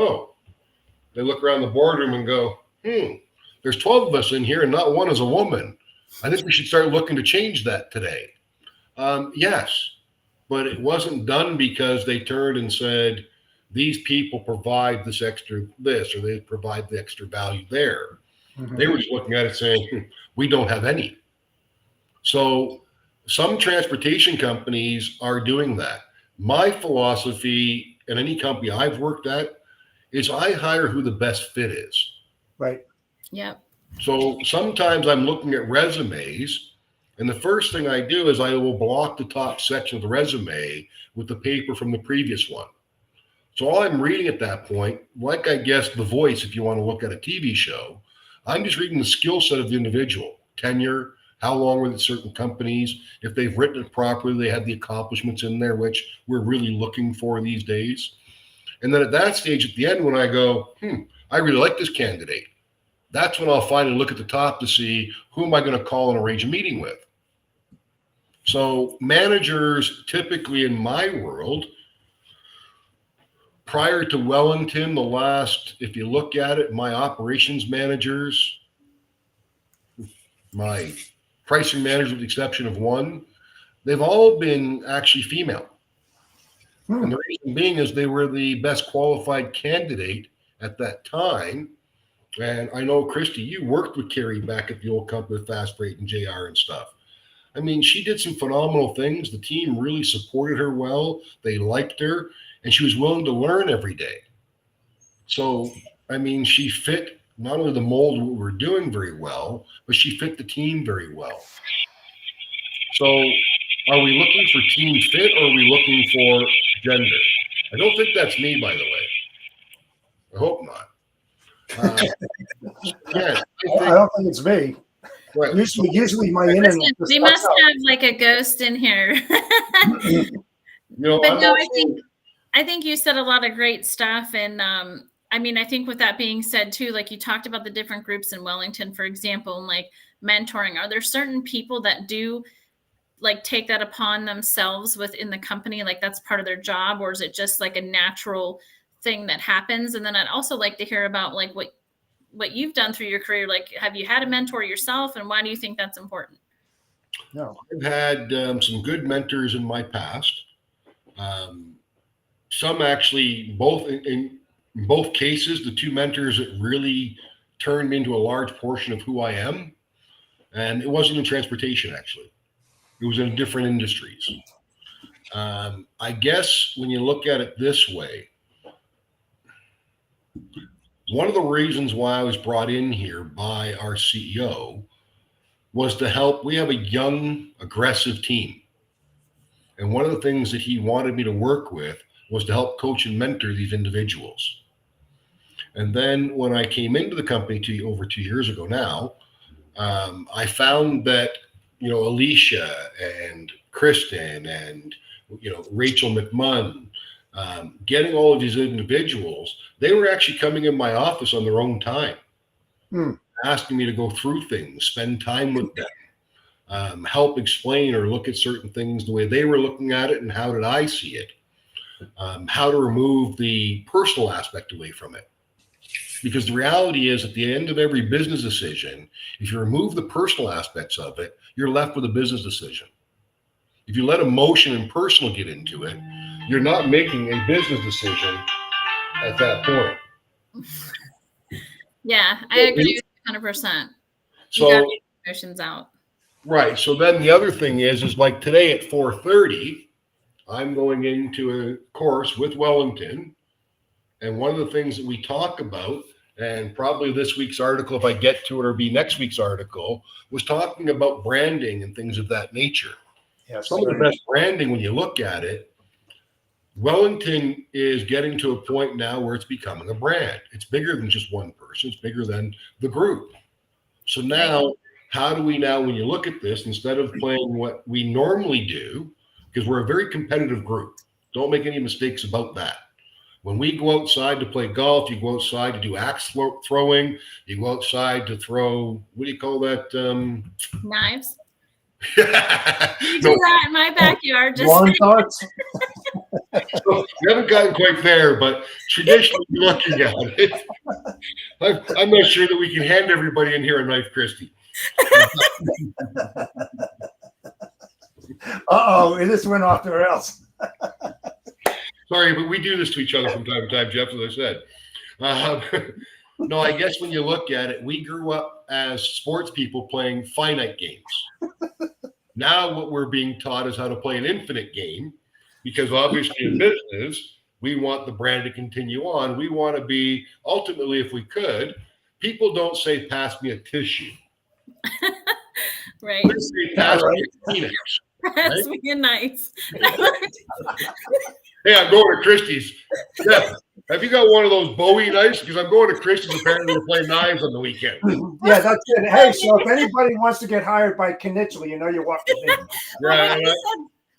they look around the boardroom and go, there's 12 of us in here and not one is a woman. I think we should start looking to change that today. Yes, but it wasn't done because they turned and said, these people provide this, or they provide the extra value there. Mm-hmm. They were just looking at it saying, we don't have any. So some transportation companies are doing that. My philosophy in any company I've worked at is I hire who the best fit is. Right. Yep. So sometimes I'm looking at resumes, and the first thing I do is I will block the top section of the resume with the paper from the previous one. So all I'm reading at that point, like I guess The Voice, if you want to look at a TV show, I'm just reading the skill set of the individual, tenure, how long were they at certain companies, if they've written it properly, they have the accomplishments in there, which we're really looking for these days. And then at that stage, at the end, when I go, I really like this candidate, that's when I'll finally look at the top to see who am I going to call and arrange a meeting with. So managers typically in my world, prior to Wellington, if you look at it, my operations managers, my pricing managers with the exception of one, they've all been actually female. And the reason being is they were the best qualified candidate at that time. And I know, Christy, you worked with Carrie back at the old company with Fast Freight and JR and stuff. I mean, she did some phenomenal things. The team really supported her well. They liked her, and she was willing to learn every day. So, I mean, she fit not only the mold of what we're doing very well, but she fit the team very well. So Are we looking for team fit or are we looking for gender? I don't think that's me, by the way. I hope not. Yeah, I don't think it's me. right. Usually my internet. Listen, just we cuts must out. have like a ghost in here. But I'm no, also, I think you said a lot of great stuff. And I mean, I think with that being said too, like you talked about the different groups in Wellington, for example, and like mentoring. Are there certain people that do like take that upon themselves within the company? Like that's part of their job, or is it just like a natural thing that happens? And then I'd also like to hear about like what you've done through your career. Like, have you had a mentor yourself, and why do you think that's important? No. I've had some good mentors in my past. Some actually, both in both cases, the two mentors that really turned me into a large portion of who I am. And it wasn't in transportation, actually. It was in different industries. I guess when you look at it this way, one of the reasons why I was brought in here by our CEO was to help. We have a young, aggressive team. And one of the things that he wanted me to work with was to help coach and mentor these individuals. And then when I came into the company over 2 years ago now, I found that, Alicia and Kristen and, Rachel McMunn, getting all of these individuals, they were actually coming in my office on their own time, asking me to go through things, spend time with them, help explain or look at certain things the way they were looking at it and how did I see it, how to remove the personal aspect away from it. Because the reality is, at the end of every business decision, if you remove the personal aspects of it, you're left with a business decision. If you let emotion and personal get into it, you're not making a business decision at that point. Yeah, I agree with you 100%. You got to get emotions out. Right. So then the other thing is like today at 4:30, I'm going into a course with Wellington. And one of the things that we talk about, and probably this week's article, if I get to it, or be next week's article, was talking about branding and things of that nature. Yes, some of the best branding, when you look at it, Wellington is getting to a point now where it's becoming a brand. It's bigger than just one person. It's bigger than the group. So now, how do we now, when you look at this, instead of playing what we normally do, because we're a very competitive group, don't make any mistakes about that. When we go outside to play golf, you go outside to do axe throwing. You go outside to throw, what do you call that? Knives. We do that in my backyard. Just lawn darts. So we haven't gotten quite there, but traditionally looking at it, I'm not sure that we can hand everybody in here a knife, Christy. This went off the rails. Sorry, but we do this to each other from time to time, Jeff, as I said. No, I guess when you look at it, we grew up as sports people playing finite games. Now what we're being taught is how to play an infinite game, because obviously in business, we want the brand to continue on. We want to be, ultimately, if we could, people don't say, pass me a tissue. Right. They say, pass me a Kleenex. Pass me a knife. Hey, I'm going to Christie's. Yeah. Have you got one of those Bowie knives? Because I'm going to Christie's apparently to play knives on the weekend. Yeah, that's it. Hey, so if anybody wants to get hired by Knitchley, you're welcome. Yeah,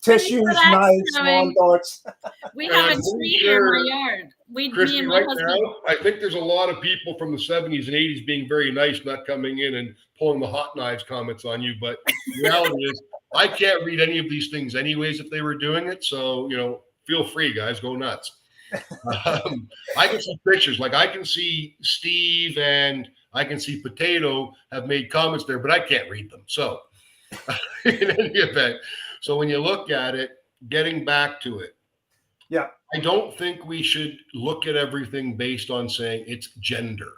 Tissues, knives, lawn darts. We have a tree here in my yard. Christy, me and my right husband. now, I think there's a lot of people from the 70s and 80s being very nice, not coming in and pulling the hot knives comments on you. But the reality is, I can't read any of these things anyways if they were doing it. So, feel free, guys, go nuts. I can see pictures. Like I can see Steve and I can see Potato have made comments there, but I can't read them. So in any event, so when you look at it, getting back to it, yeah, I don't think we should look at everything based on saying it's gender.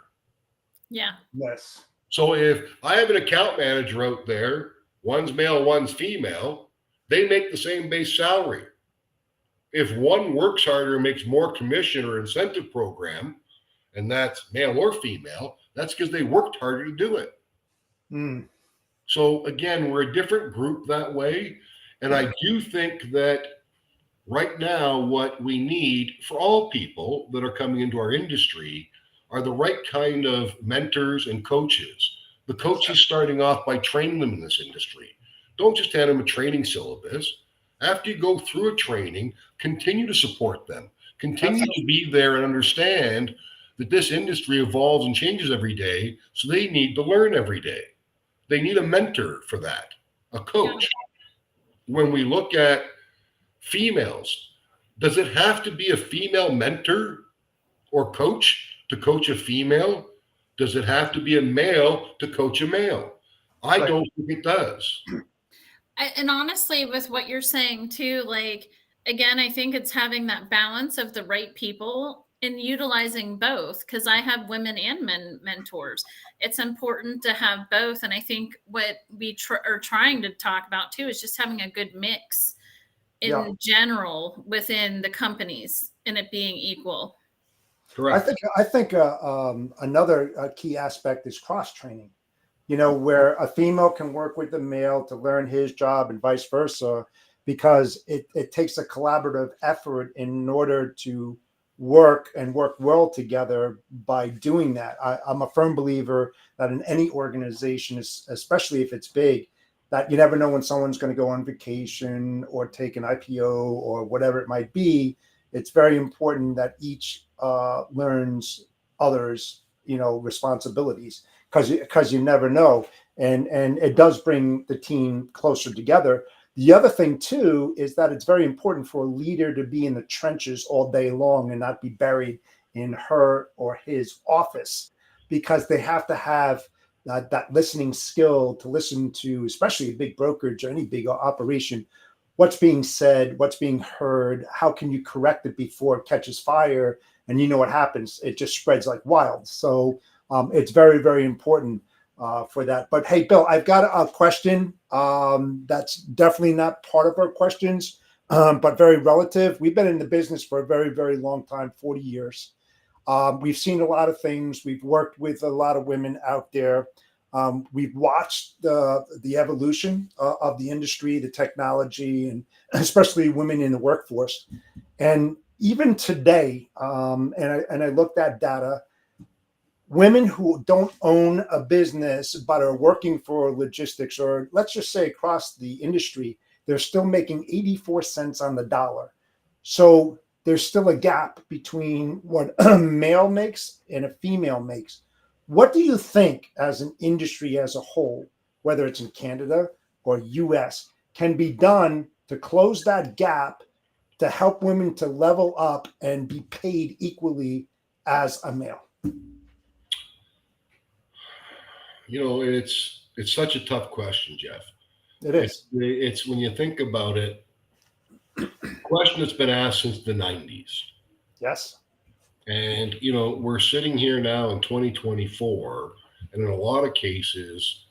Yeah. Yes. So if I have an account manager out there, one's male, one's female, they make the same base salary. If one works harder and makes more commission or incentive program, and that's male or female, that's because they worked harder to do it. So again, we're a different group that way. And I do think that right now, what we need for all people that are coming into our industry are the right kind of mentors and coaches. The coaches starting off by training them in this industry. Don't just hand them a training syllabus. After you go through a training, continue to support them. Continue to be there and understand that this industry evolves and changes every day, so they need to learn every day. They need a mentor for that, a coach. When we look at females, does it have to be a female mentor or coach to coach a female? Does it have to be a male to coach a male? I don't think it does. And honestly, with what you're saying too, like, again, I think it's having that balance of the right people and utilizing both, because I have women and men mentors. It's important to have both. And I think what we are trying to talk about too is just having a good mix in general within the companies and it being equal. Correct. I think another key aspect is cross training. Where a female can work with the male to learn his job and vice versa, because it takes a collaborative effort in order to work well together by doing that. I'm a firm believer that in any organization, especially if it's big, that you never know when someone's going to go on vacation or take an IPO or whatever it might be. It's very important that each learns others, responsibilities, because you never know. And it does bring the team closer together. The other thing too is that it's very important for a leader to be in the trenches all day long and not be buried in her or his office, because they have to have that listening skill to listen to, especially a big brokerage or any big operation, what's being said, what's being heard, how can you correct it before it catches fire? And what happens? It just spreads like wild. So it's very, very important for that. But hey, Bill, I've got a question that's definitely not part of our questions, but very relative. We've been in the business for a very, very long time, 40 years. We've seen a lot of things. We've worked with a lot of women out there. We've watched the evolution of the industry, the technology, and especially women in the workforce. And even today, and I looked at data, women who don't own a business but are working for logistics, or let's just say across the industry, they're still making 84 cents on the dollar. So there's still a gap between what a male makes and a female makes. What do you think as an industry as a whole, whether it's in Canada or US, can be done to close that gap to help women to level up and be paid equally as a male? It's such a tough question, Jeff. It is. It's when you think about it, a question that's been asked since the 90s. Yes. And, we're sitting here now in 2024, and in a lot of cases,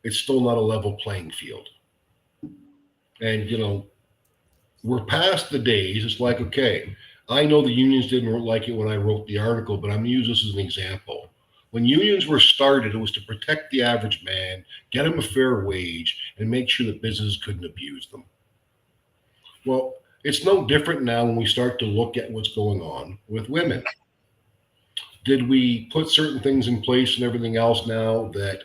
it's still not a level playing field. And, we're past the days. It's like, okay, I know the unions didn't like it when I wrote the article, but I'm going to use this as an example. When unions were started, it was to protect the average man, get him a fair wage, and make sure that businesses couldn't abuse them. Well, it's no different now when we start to look at what's going on with women. Did we put certain things in place and everything else now that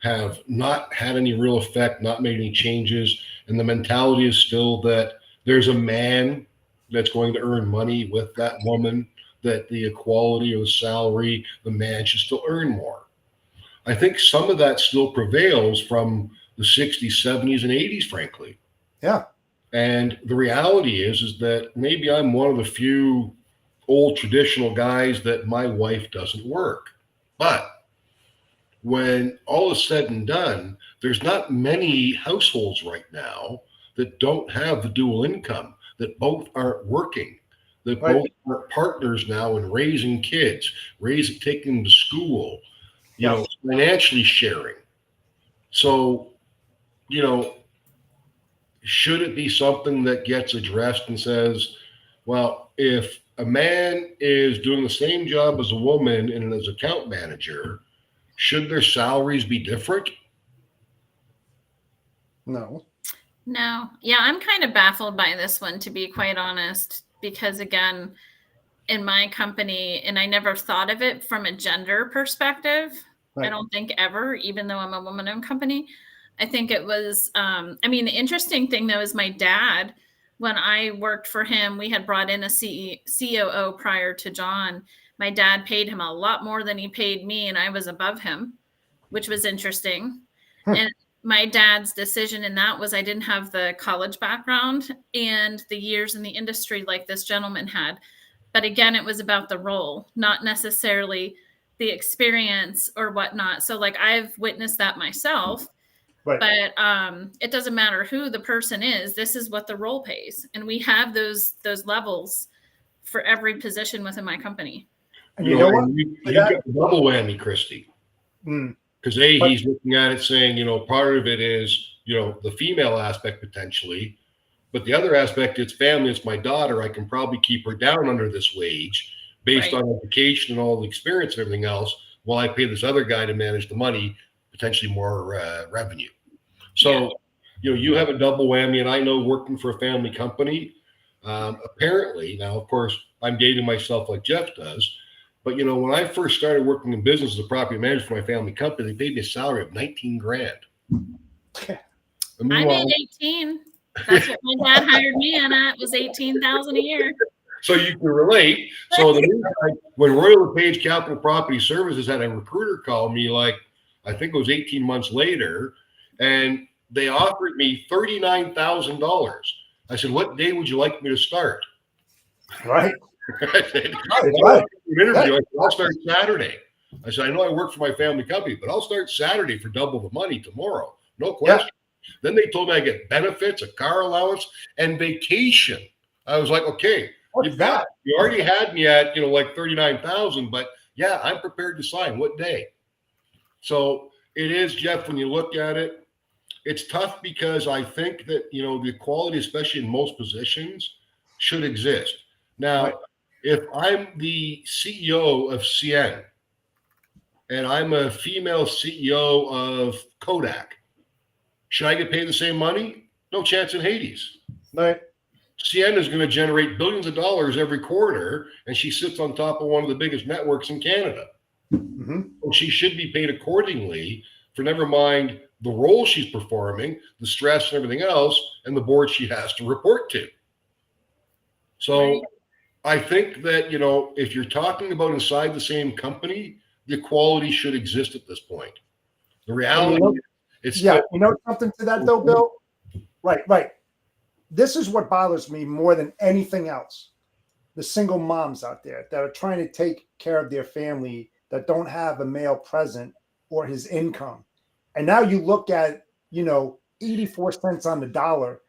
have not had any real effect, not made any changes, and the mentality is still that there's a man that's going to earn money with that woman, that the equality of the salary, the man should still earn more? I think some of that still prevails from the 60s, 70s, and 80s, frankly. Yeah. And the reality is that maybe I'm one of the few old traditional guys that my wife doesn't work. But when all is said and done, there's not many households right now that don't have the dual income, that both aren't working, that both are partners now in raising kids, taking them to school, financially sharing. So, should it be something that gets addressed and says, well, if a man is doing the same job as a woman and as account manager, should their salaries be different? No. No. Yeah, I'm kind of baffled by this one, to be quite honest, because again, in my company, and I never thought of it from a gender perspective. I Right. don't think ever, even though I'm a woman-owned company. I think it was, I mean, the interesting thing though is my dad, when I worked for him, we had brought in a COO prior to John. My dad paid him a lot more than he paid me, and I was above him, which was interesting. And my dad's decision in that was I didn't have the college background and the years in the industry like this gentleman had. But again, it was about the role, not necessarily the experience or whatnot. So like I've witnessed that myself, Right. but it doesn't matter who the person is. This is what the role pays, and we have those levels for every position within my company. And you know what? You got the double whammy, Christy. Because he's looking at it saying, part of it is, the female aspect potentially, but the other aspect, it's family, it's my daughter. I can probably keep her down under this wage based Right. on education and all the experience and everything else, while I pay this other guy to manage the money, potentially more revenue. So, you have a double whammy, and I know working for a family company, apparently, now, of course, I'm dating myself like Jeff does, but, when I first started working in business as a property manager for my family company, they paid me a salary of 19 grand. I made 18. That's what my dad hired me in at, was 18,000 a year. So you can relate. So when Royal LePage Capital Property Services had a recruiter call me, like, I think it was 18 months later, and they offered me $39,000. I said, what day would you like me to start? Right. I said, Right. I'll start Saturday. I said, I know I work for my family company, but I'll start Saturday for double the money tomorrow. No question. Then they told me I get benefits, a car allowance, and vacation. I was like, okay, you already had me at, like 39,000, but yeah, I'm prepared to sign. What day? So it is, Jeff, when you look at it, it's tough because I think that, the equality, especially in most positions, should exist. Now, if I'm the CEO of CN and I'm a female CEO of Kodak, should I get paid the same money? No chance in Hades. Right. CN is going to generate billions of dollars every quarter, and she sits on top of one of the biggest networks in Canada. So she should be paid accordingly for, never mind the role she's performing, the stress and everything else, and the board she has to report to. So I think that, if you're talking about inside the same company, the equality should exist at this point. The reality is, something to that though, Bill? Right. This is what bothers me more than anything else. The single moms out there that are trying to take care of their family that don't have a male present or his income. And now you look at, 84 cents on the dollar.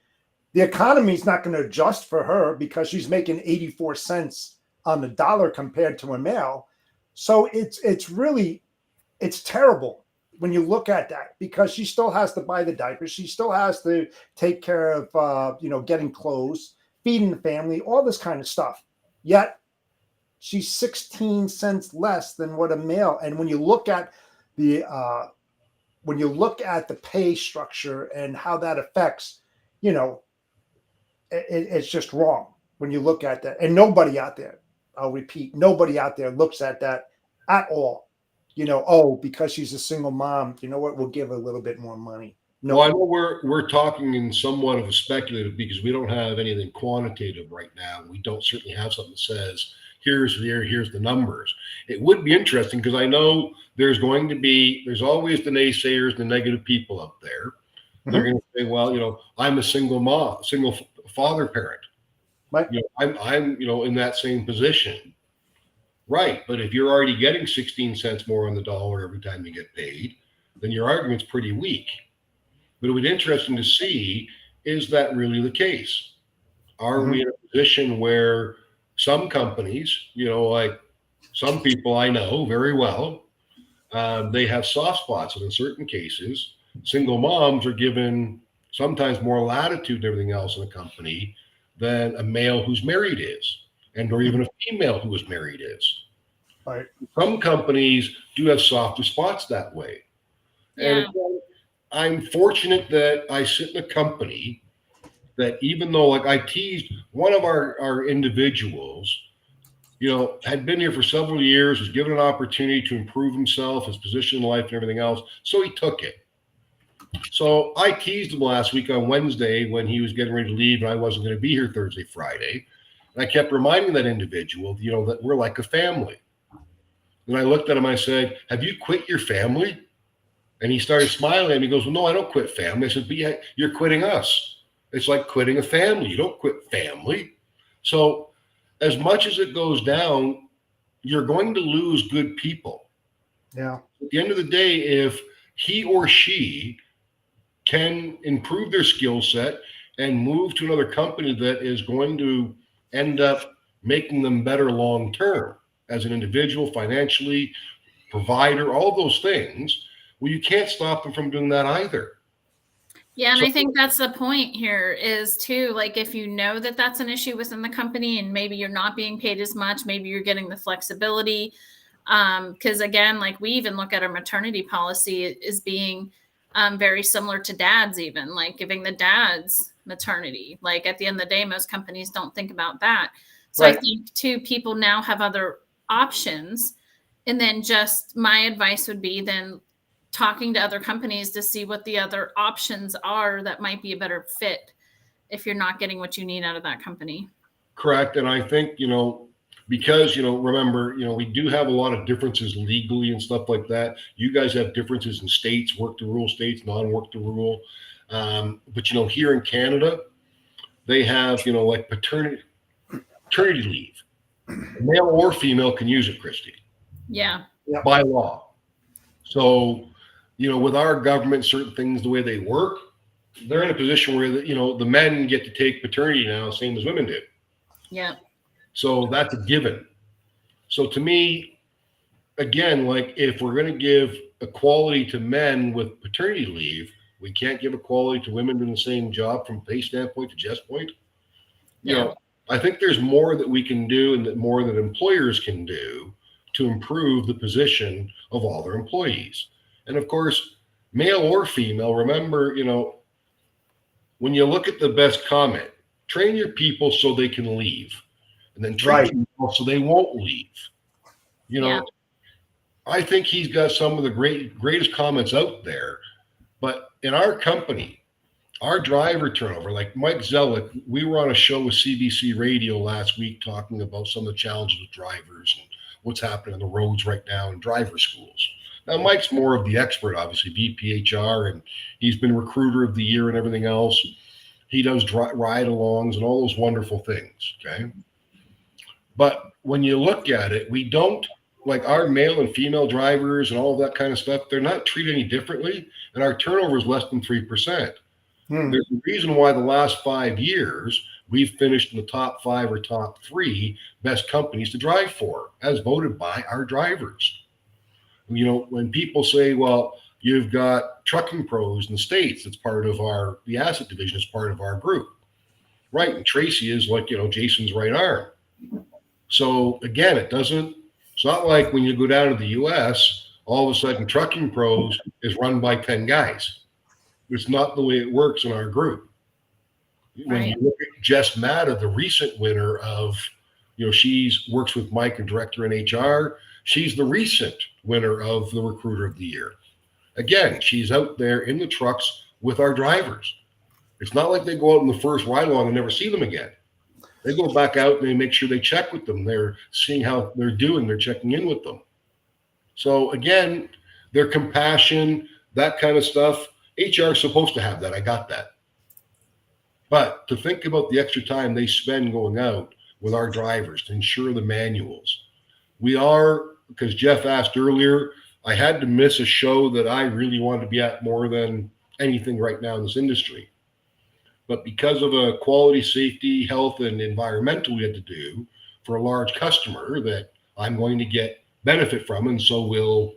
The economy is not going to adjust for her because she's making 84 cents on the dollar compared to a male. So it's really terrible when you look at that, because she still has to buy the diapers. She still has to take care of, getting clothes, feeding the family, all this kind of stuff. Yet she's 16 cents less than what a male. And when you look at the pay structure and how that affects, it's just wrong when you look at that. And nobody out there, I'll repeat, nobody out there looks at that at all. Because she's a single mom, you know what, we'll give her a little bit more money. No, I know we're talking in somewhat of a speculative, because we don't have anything quantitative right now. We don't certainly have something that says, here's the numbers. It would be interesting, because I know there's always the naysayers, the negative people out there. They're going to say, well, I'm a single mom, single father parent. Right. I'm in that same position. Right. But if you're already getting 16 cents more on the dollar every time you get paid, then your argument's pretty weak. But it would be interesting to see, is that really the case? Are we in a position where some companies, like some people I know very well, they have soft spots, and in certain cases, single moms are given sometimes more latitude and everything else in a company than a male who's married is, or even a female who is married is. Right. Some companies do have softer spots that way. Yeah. And I'm fortunate that I sit in a company that even though, like, I teased one of our individuals, had been here for several years, was given an opportunity to improve himself, his position in life and everything else. So he took it. So I teased him last week on Wednesday when he was getting ready to leave and I wasn't going to be here Thursday, Friday. And I kept reminding that individual, that we're like a family. And I looked at him, I said, have you quit your family? And he started smiling at me. He goes, well, no, I don't quit family. I said, but you're quitting us. It's like quitting a family. You don't quit family. So as much as it goes down, you're going to lose good people. Yeah. At the end of the day, if he or she can improve their skill set and move to another company that is going to end up making them better long term as an individual, financially, provider, all those things, well, you can't stop them from doing that either. Yeah, and I think that's the point here is too, like if you know that that's an issue within the company and maybe you're not being paid as much, maybe you're getting the flexibility. Because again, like we even look at our maternity policy as being very similar to dads, even like giving the dads maternity. Like at the end of the day, most companies don't think about that. So right. I think too, people now have other options. And then just my advice would be then talking to other companies to see what the other options are that might be a better fit if you're not getting what you need out of that company. Correct. And I think, because, remember, we do have a lot of differences legally and stuff like that. You guys have differences in states, work the rule states, non-work the rule. But, here in Canada, they have, like paternity leave. Male or female can use it, Christy. Yeah. By law. So, with our government, certain things, the way they work, they're in a position where, the men get to take paternity now, same as women do. Yeah. So that's a given. So to me, again, like if we're going to give equality to men with paternity leave, we can't give equality to women doing the same job from a pay standpoint to Jeff's point. I think there's more that we can do and that more that employers can do to improve the position of all their employees. And of course, male or female, remember, when you look at the best comment, train your people so they can leave. And then train people so they won't leave. I think he's got some of the greatest comments out there. But in our company, our driver turnover, like Mike Zellick, we were on a show with CBC Radio last week talking about some of the challenges with drivers and what's happening on the roads right now in driver schools. Now, Mike's more of the expert, obviously, VPHR, and he's been recruiter of the year and everything else. He does ride-alongs and all those wonderful things, okay? But when you look at it, we don't, like our male and female drivers and all of that kind of stuff, they're not treated any differently, and our turnover is less than 3%. There's a reason why the last 5 years we've finished in the top 5 or top 3 best companies to drive for, as voted by our drivers. When people say, well, you've got trucking pros in the States, it's part of the asset division is part of our group. Right. And Tracy is like, Jason's right arm. So again, it's not like when you go down to the US, all of a sudden trucking pros is run by 10 guys. It's not the way it works in our group. When you look at Jess Matta, the recent winner of, she's works with Mike and director in HR. She's the recent winner of the recruiter of the year. Again, she's out there in the trucks with our drivers. It's not like they go out in the first ride along and never see them again. They go back out and they make sure they check with them. They're seeing how they're doing. They're checking in with them. So again, their compassion, that kind of stuff, HR is supposed to have that. I got that. But to think about the extra time they spend going out with our drivers to ensure the manuals. Because Jeff asked earlier, I had to miss a show that I really wanted to be at more than anything right now in this industry. But because of a quality, safety, health, and environmental we had to do for a large customer that I'm going to get benefit from, and so will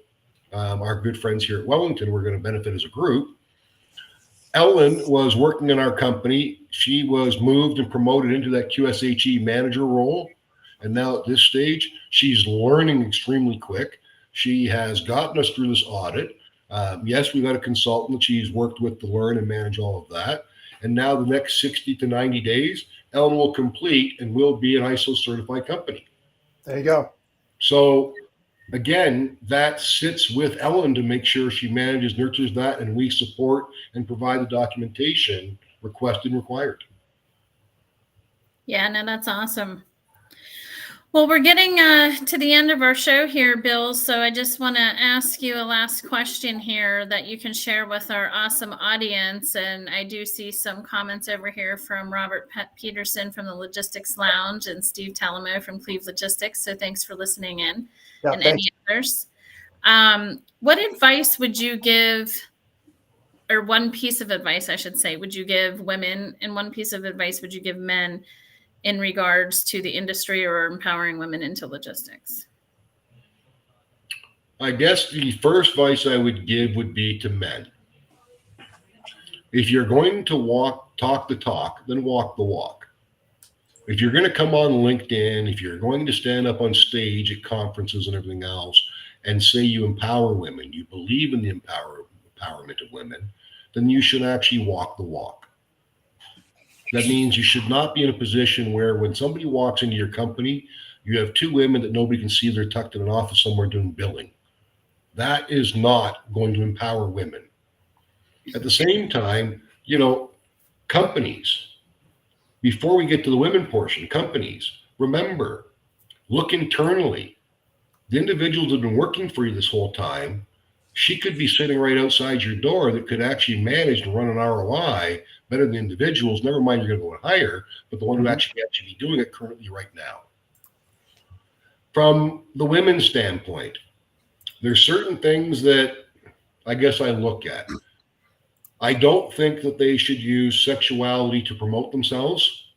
our good friends here at Wellington, we're going to benefit as a group. Ellen was working in our company. She was moved and promoted into that QSHE manager role. And now at this stage, she's learning extremely quick. She has gotten us through this audit. Yes, we got a consultant that she's worked with to learn and manage all of that. And now the next 60 to 90 days, Ellen will complete and will be an ISO certified company. There you go. So again, that sits with Ellen to make sure she manages, nurtures that, and we support and provide the documentation requested and required. Yeah, no, that's awesome. Well, we're getting to the end of our show here, Bill. So I just want to ask you a last question here that you can share with our awesome audience. And I do see some comments over here from Robert Peterson from the Logistics Lounge and Steve Talamo from Cleve Logistics. So thanks for listening in, Yeah, and any others. What advice would you give, or one piece of advice, I should say, would you give women, and one piece of advice would you give men in regards to the industry or empowering women into logistics? I guess the first advice I would give would be to men. If you're going to talk the talk, then walk the walk. If you're going to come on LinkedIn, if you're going to stand up on stage at conferences and everything else and say you empower women, you believe in the empowerment of women, then you should actually walk the walk. That means you should not be in a position where when somebody walks into your company, you have two women that nobody can see, they're tucked in an office somewhere doing billing. That is not going to empower women. At the same time, companies, before we get to the women portion, companies, remember, look internally. The individuals that have been working for you this whole time, she could be sitting right outside your door that could actually manage to run an ROI better than individuals. Never mind, you're going to go and hire, but the one who actually be doing it currently right now. From the women's standpoint, there's certain things that I guess I look at. I don't think that they should use sexuality to promote themselves.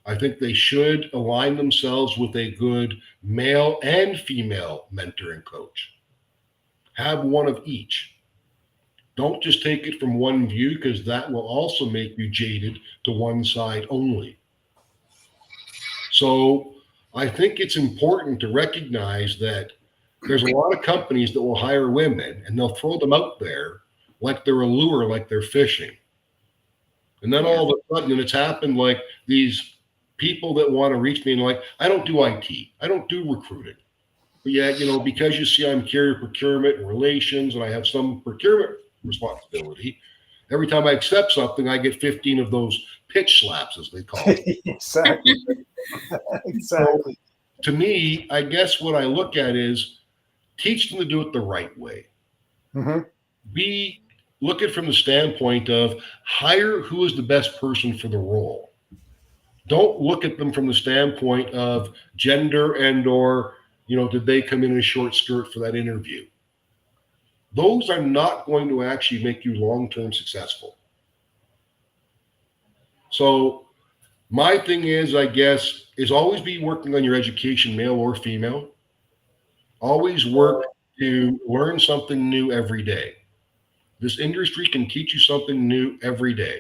I think they should align themselves with a good male and female mentor and coach. Have one of each. Don't just take it from one view, because that will also make you jaded to one side only. So I think it's important to recognize that there's a lot of companies that will hire women and they'll throw them out there like they're a lure, like they're fishing. And then all of a sudden, and it's happened, like these people that want to reach me and like, I don't do IT, I don't do recruiting. But yet, because you see I'm carrier procurement and relations and I have some procurement responsibility, every time I accept something, I get 15 of those pitch slaps, as they call it. Exactly. Exactly. So, to me, I guess what I look at is teach them to do it the right way. Look at it from the standpoint of hire who is the best person for the role. Don't look at them from the standpoint of gender and or did they come in a short skirt for that interview? Those are not going to actually make you long-term successful. So my thing is, I guess, is always be working on your education, male or female. Always work to learn something new every day. This industry can teach you something new every day.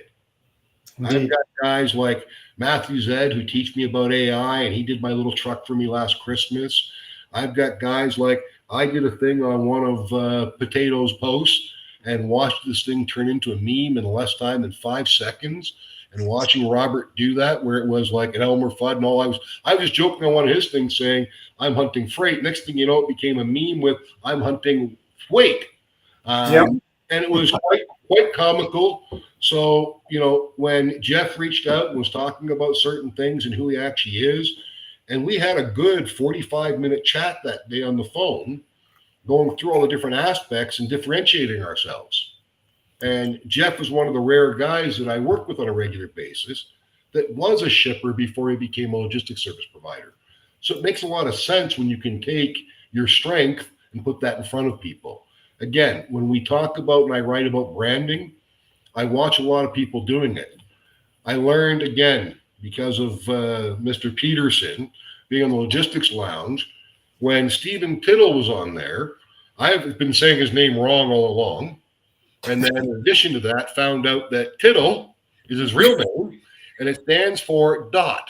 Indeed. I've got guys like Matthew Zed who teach me about AI, and he did my little truck for me last Christmas. I've got guys like, I did a thing on one of Potato's posts and watched this thing turn into a meme in less time than 5 seconds. And watching Robert do that, where it was like an Elmer Fudd and all, I was just joking on one of his things saying, I'm hunting freight. Next thing you know, it became a meme with, I'm hunting weight. And it was quite comical. So, when Jeff reached out and was talking about certain things and who he actually is, and we had a good 45-minute chat that day on the phone, going through all the different aspects and differentiating ourselves. And Jeff was one of the rare guys that I work with on a regular basis that was a shipper before he became a logistics service provider. So it makes a lot of sense when you can take your strength and put that in front of people. Again, when we talk about and I write about branding, I watch a lot of people doing it. I learned, again, because of Mr. Peterson being on the Logistics Lounge, when Stephen Tittle was on there, I've been saying his name wrong all along. And then in addition to that, found out that Tittle is his real name, and it stands for DOT.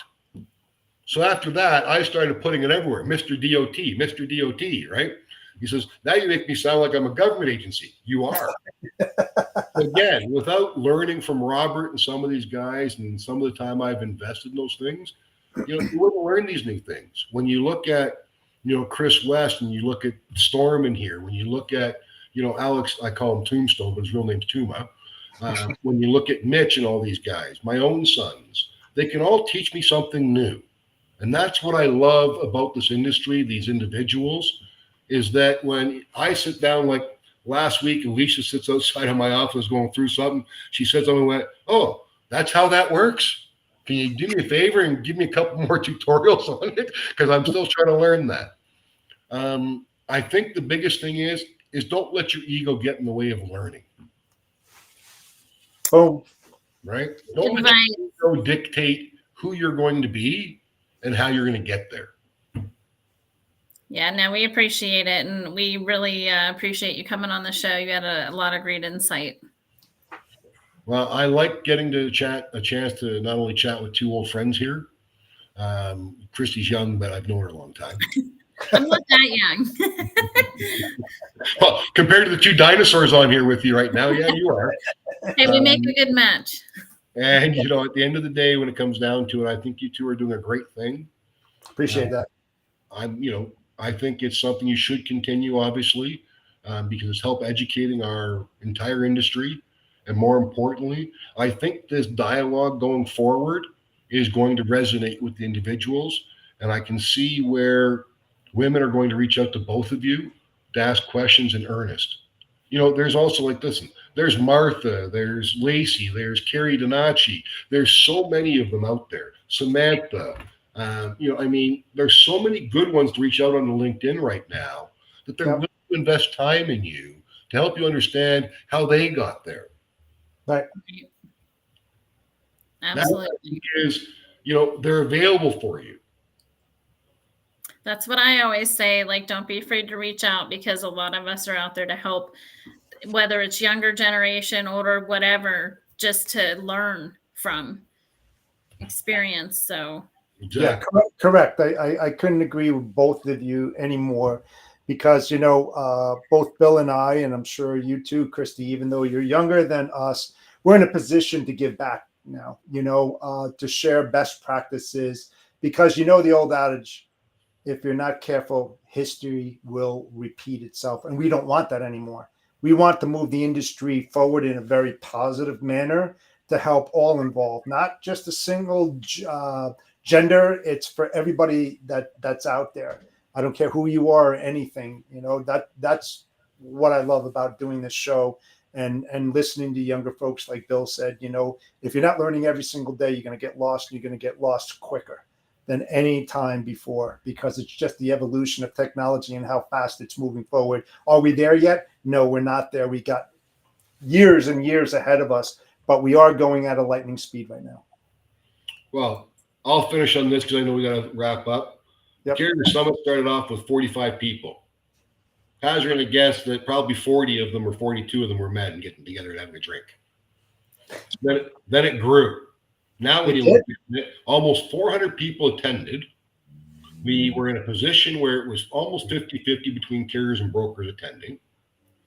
So after that, I started putting it everywhere, Mr. DOT, right? He says, now you make me sound like I'm a government agency. You are. Again, without learning from Robert and some of these guys and some of the time I've invested in those things, you wouldn't learn these new things. When you look at, Chris West, and you look at Storm in here, when you look at, Alex, I call him Tombstone, but his real name's Tuma. When you look at Mitch and all these guys, my own sons, they can all teach me something new. And that's what I love about this industry, these individuals, is that when I sit down, like last week, Alicia sits outside of my office going through something. She said something, went, oh, that's how that works? Can you do me a favor and give me a couple more tutorials on it? Because I'm still trying to learn that. I think the biggest thing is don't let your ego get in the way of learning. Oh, right? Don't let your ego dictate who you're going to be and how you're going to get there. Yeah, no, we appreciate it. And we really appreciate you coming on the show. You had a lot of great insight. Well, I like getting to a chance to not only chat with two old friends here. Christy's young, but I've known her a long time. I'm not that young. Well, compared to the two dinosaurs on here with you right now, yeah, you are. Hey, we make a good match. And, at the end of the day, when it comes down to it, I think you two are doing a great thing. Appreciate that. I think it's something you should continue, obviously, because it's helped educating our entire industry. And more importantly, I think this dialogue going forward is going to resonate with the individuals. And I can see where women are going to reach out to both of you to ask questions in earnest. There's also listen, there's Martha, there's Lacey, there's Carrie Donacci. There's so many of them out there. Samantha, there's so many good ones to reach out on LinkedIn right now that they're willing to invest time in you to help you understand how they got there. Right. Absolutely. Is, they're available for you. That's what I always say. Don't be afraid to reach out, because a lot of us are out there to help, whether it's younger generation, older, whatever, just to learn from experience. So Exactly. Yeah, correct. I couldn't agree with both of you anymore, because, both Bill and I, and I'm sure you too, Christy, even though you're younger than us, we're in a position to give back now, to share best practices, because, the old adage, if you're not careful, history will repeat itself. And we don't want that anymore. We want to move the industry forward in a very positive manner to help all involved, not just a single gender. It's for everybody that's out there. I don't care who you are or anything. That's what I love about doing this show and listening to younger folks. Like Bill said, if you're not learning every single day, you're going to get lost, and you're going to get lost quicker than any time before, because it's just the evolution of technology and how fast it's moving forward. Are we there yet? No, we're not there. We got years and years ahead of us, but we are going at a lightning speed right now. Well, I'll finish on this because I know we got to wrap up. Yep. Carrier Summit started off with 45 people. Guys are going to guess that probably 40 of them or 42 of them were men getting together and having a drink. Then it grew. Now when you look at it, almost 400 people attended. We were in a position where it was almost 50-50 between carriers and brokers attending.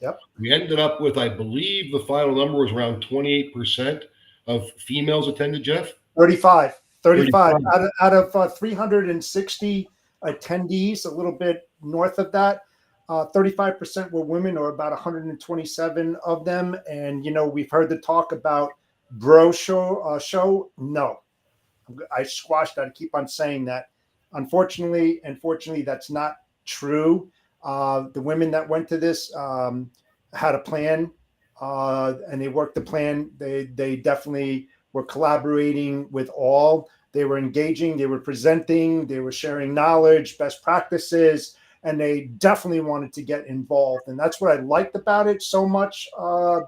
Yep. We ended up with, I believe the final number was around 28% of females attended, Jeff? 35 out of 360 attendees, a little bit north of that. 35% were women, or about 127 of them. And, we've heard the talk about bro show. No, I squashed that. I keep on saying that. Unfortunately, that's not true. The women that went to this had a plan, and they worked the plan. They definitely were collaborating with all. They were engaging. They were presenting. They were sharing knowledge, best practices, and they definitely wanted to get involved. And that's what I liked about it so much,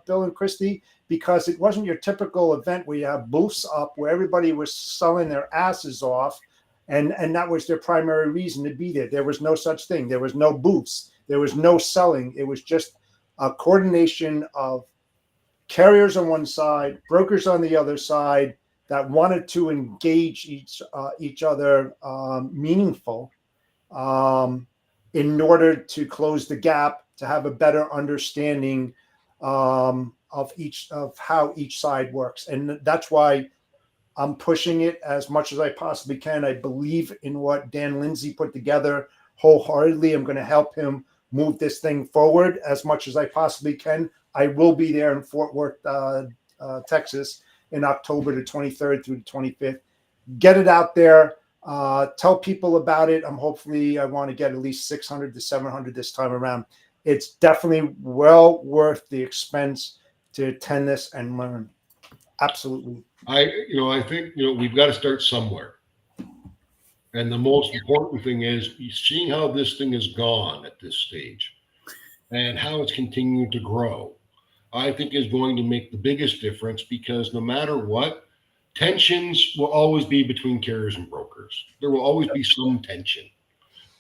Bill and Christy, because it wasn't your typical event where you have booths up where everybody was selling their asses off, and that was their primary reason to be there. There was no such thing. There was no booths. There was no selling. It was just a coordination of carriers on one side, brokers on the other side, that wanted to engage each other meaningful. in order to close the gap, to have a better understanding of how each side works. And that's why I'm pushing it as much as I possibly can. I believe in what Dan Lindsay put together wholeheartedly. I'm going to help him move this thing forward as much as I possibly can. I will be there in Fort Worth, Texas, in October the 23rd through the 25th. Get it out there. Tell people about it. I want to get at least 600 to 700 this time around. It's definitely well worth the expense to attend this and learn. Absolutely. I think, we've got to start somewhere. And the most important thing is seeing how this thing has gone at this stage and how it's continuing to grow, I think is going to make the biggest difference, because no matter what, tensions will always be between carriers and brokers. There will always be some tension.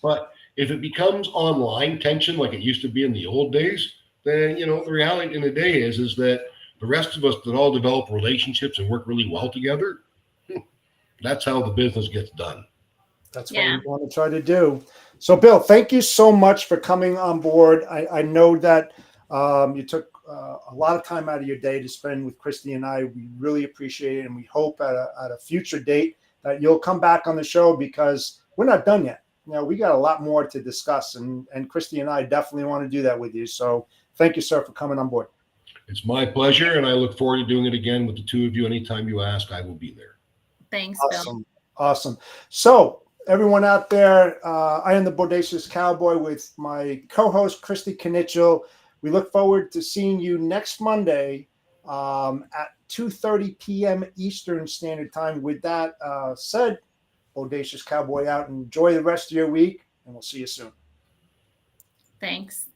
But if it becomes online tension like it used to be in the old days, then, the reality in the day is that the rest of us that all develop relationships and work really well together, that's how the business gets done. That's what we want to try to do. So, Bill, thank you so much for coming on board. I know that you took a lot of time out of your day to spend with Christy and I. We really appreciate it, and we hope at a future date that you'll come back on the show, because we're not done yet. We got a lot more to discuss, and Christy and I definitely want to do that with you. So thank you, sir, for coming on board. It's my pleasure, and I look forward to doing it again with the two of you. Anytime you ask, I will be there. Thanks, Bill. Awesome. So, everyone out there, I am the Bodacious Cowboy with my co-host, Christy Knichel. We look forward to seeing you next Monday at 2:30 p.m. Eastern Standard Time. With that said, Bodacious Cowboy out. Enjoy the rest of your week, and we'll see you soon. Thanks.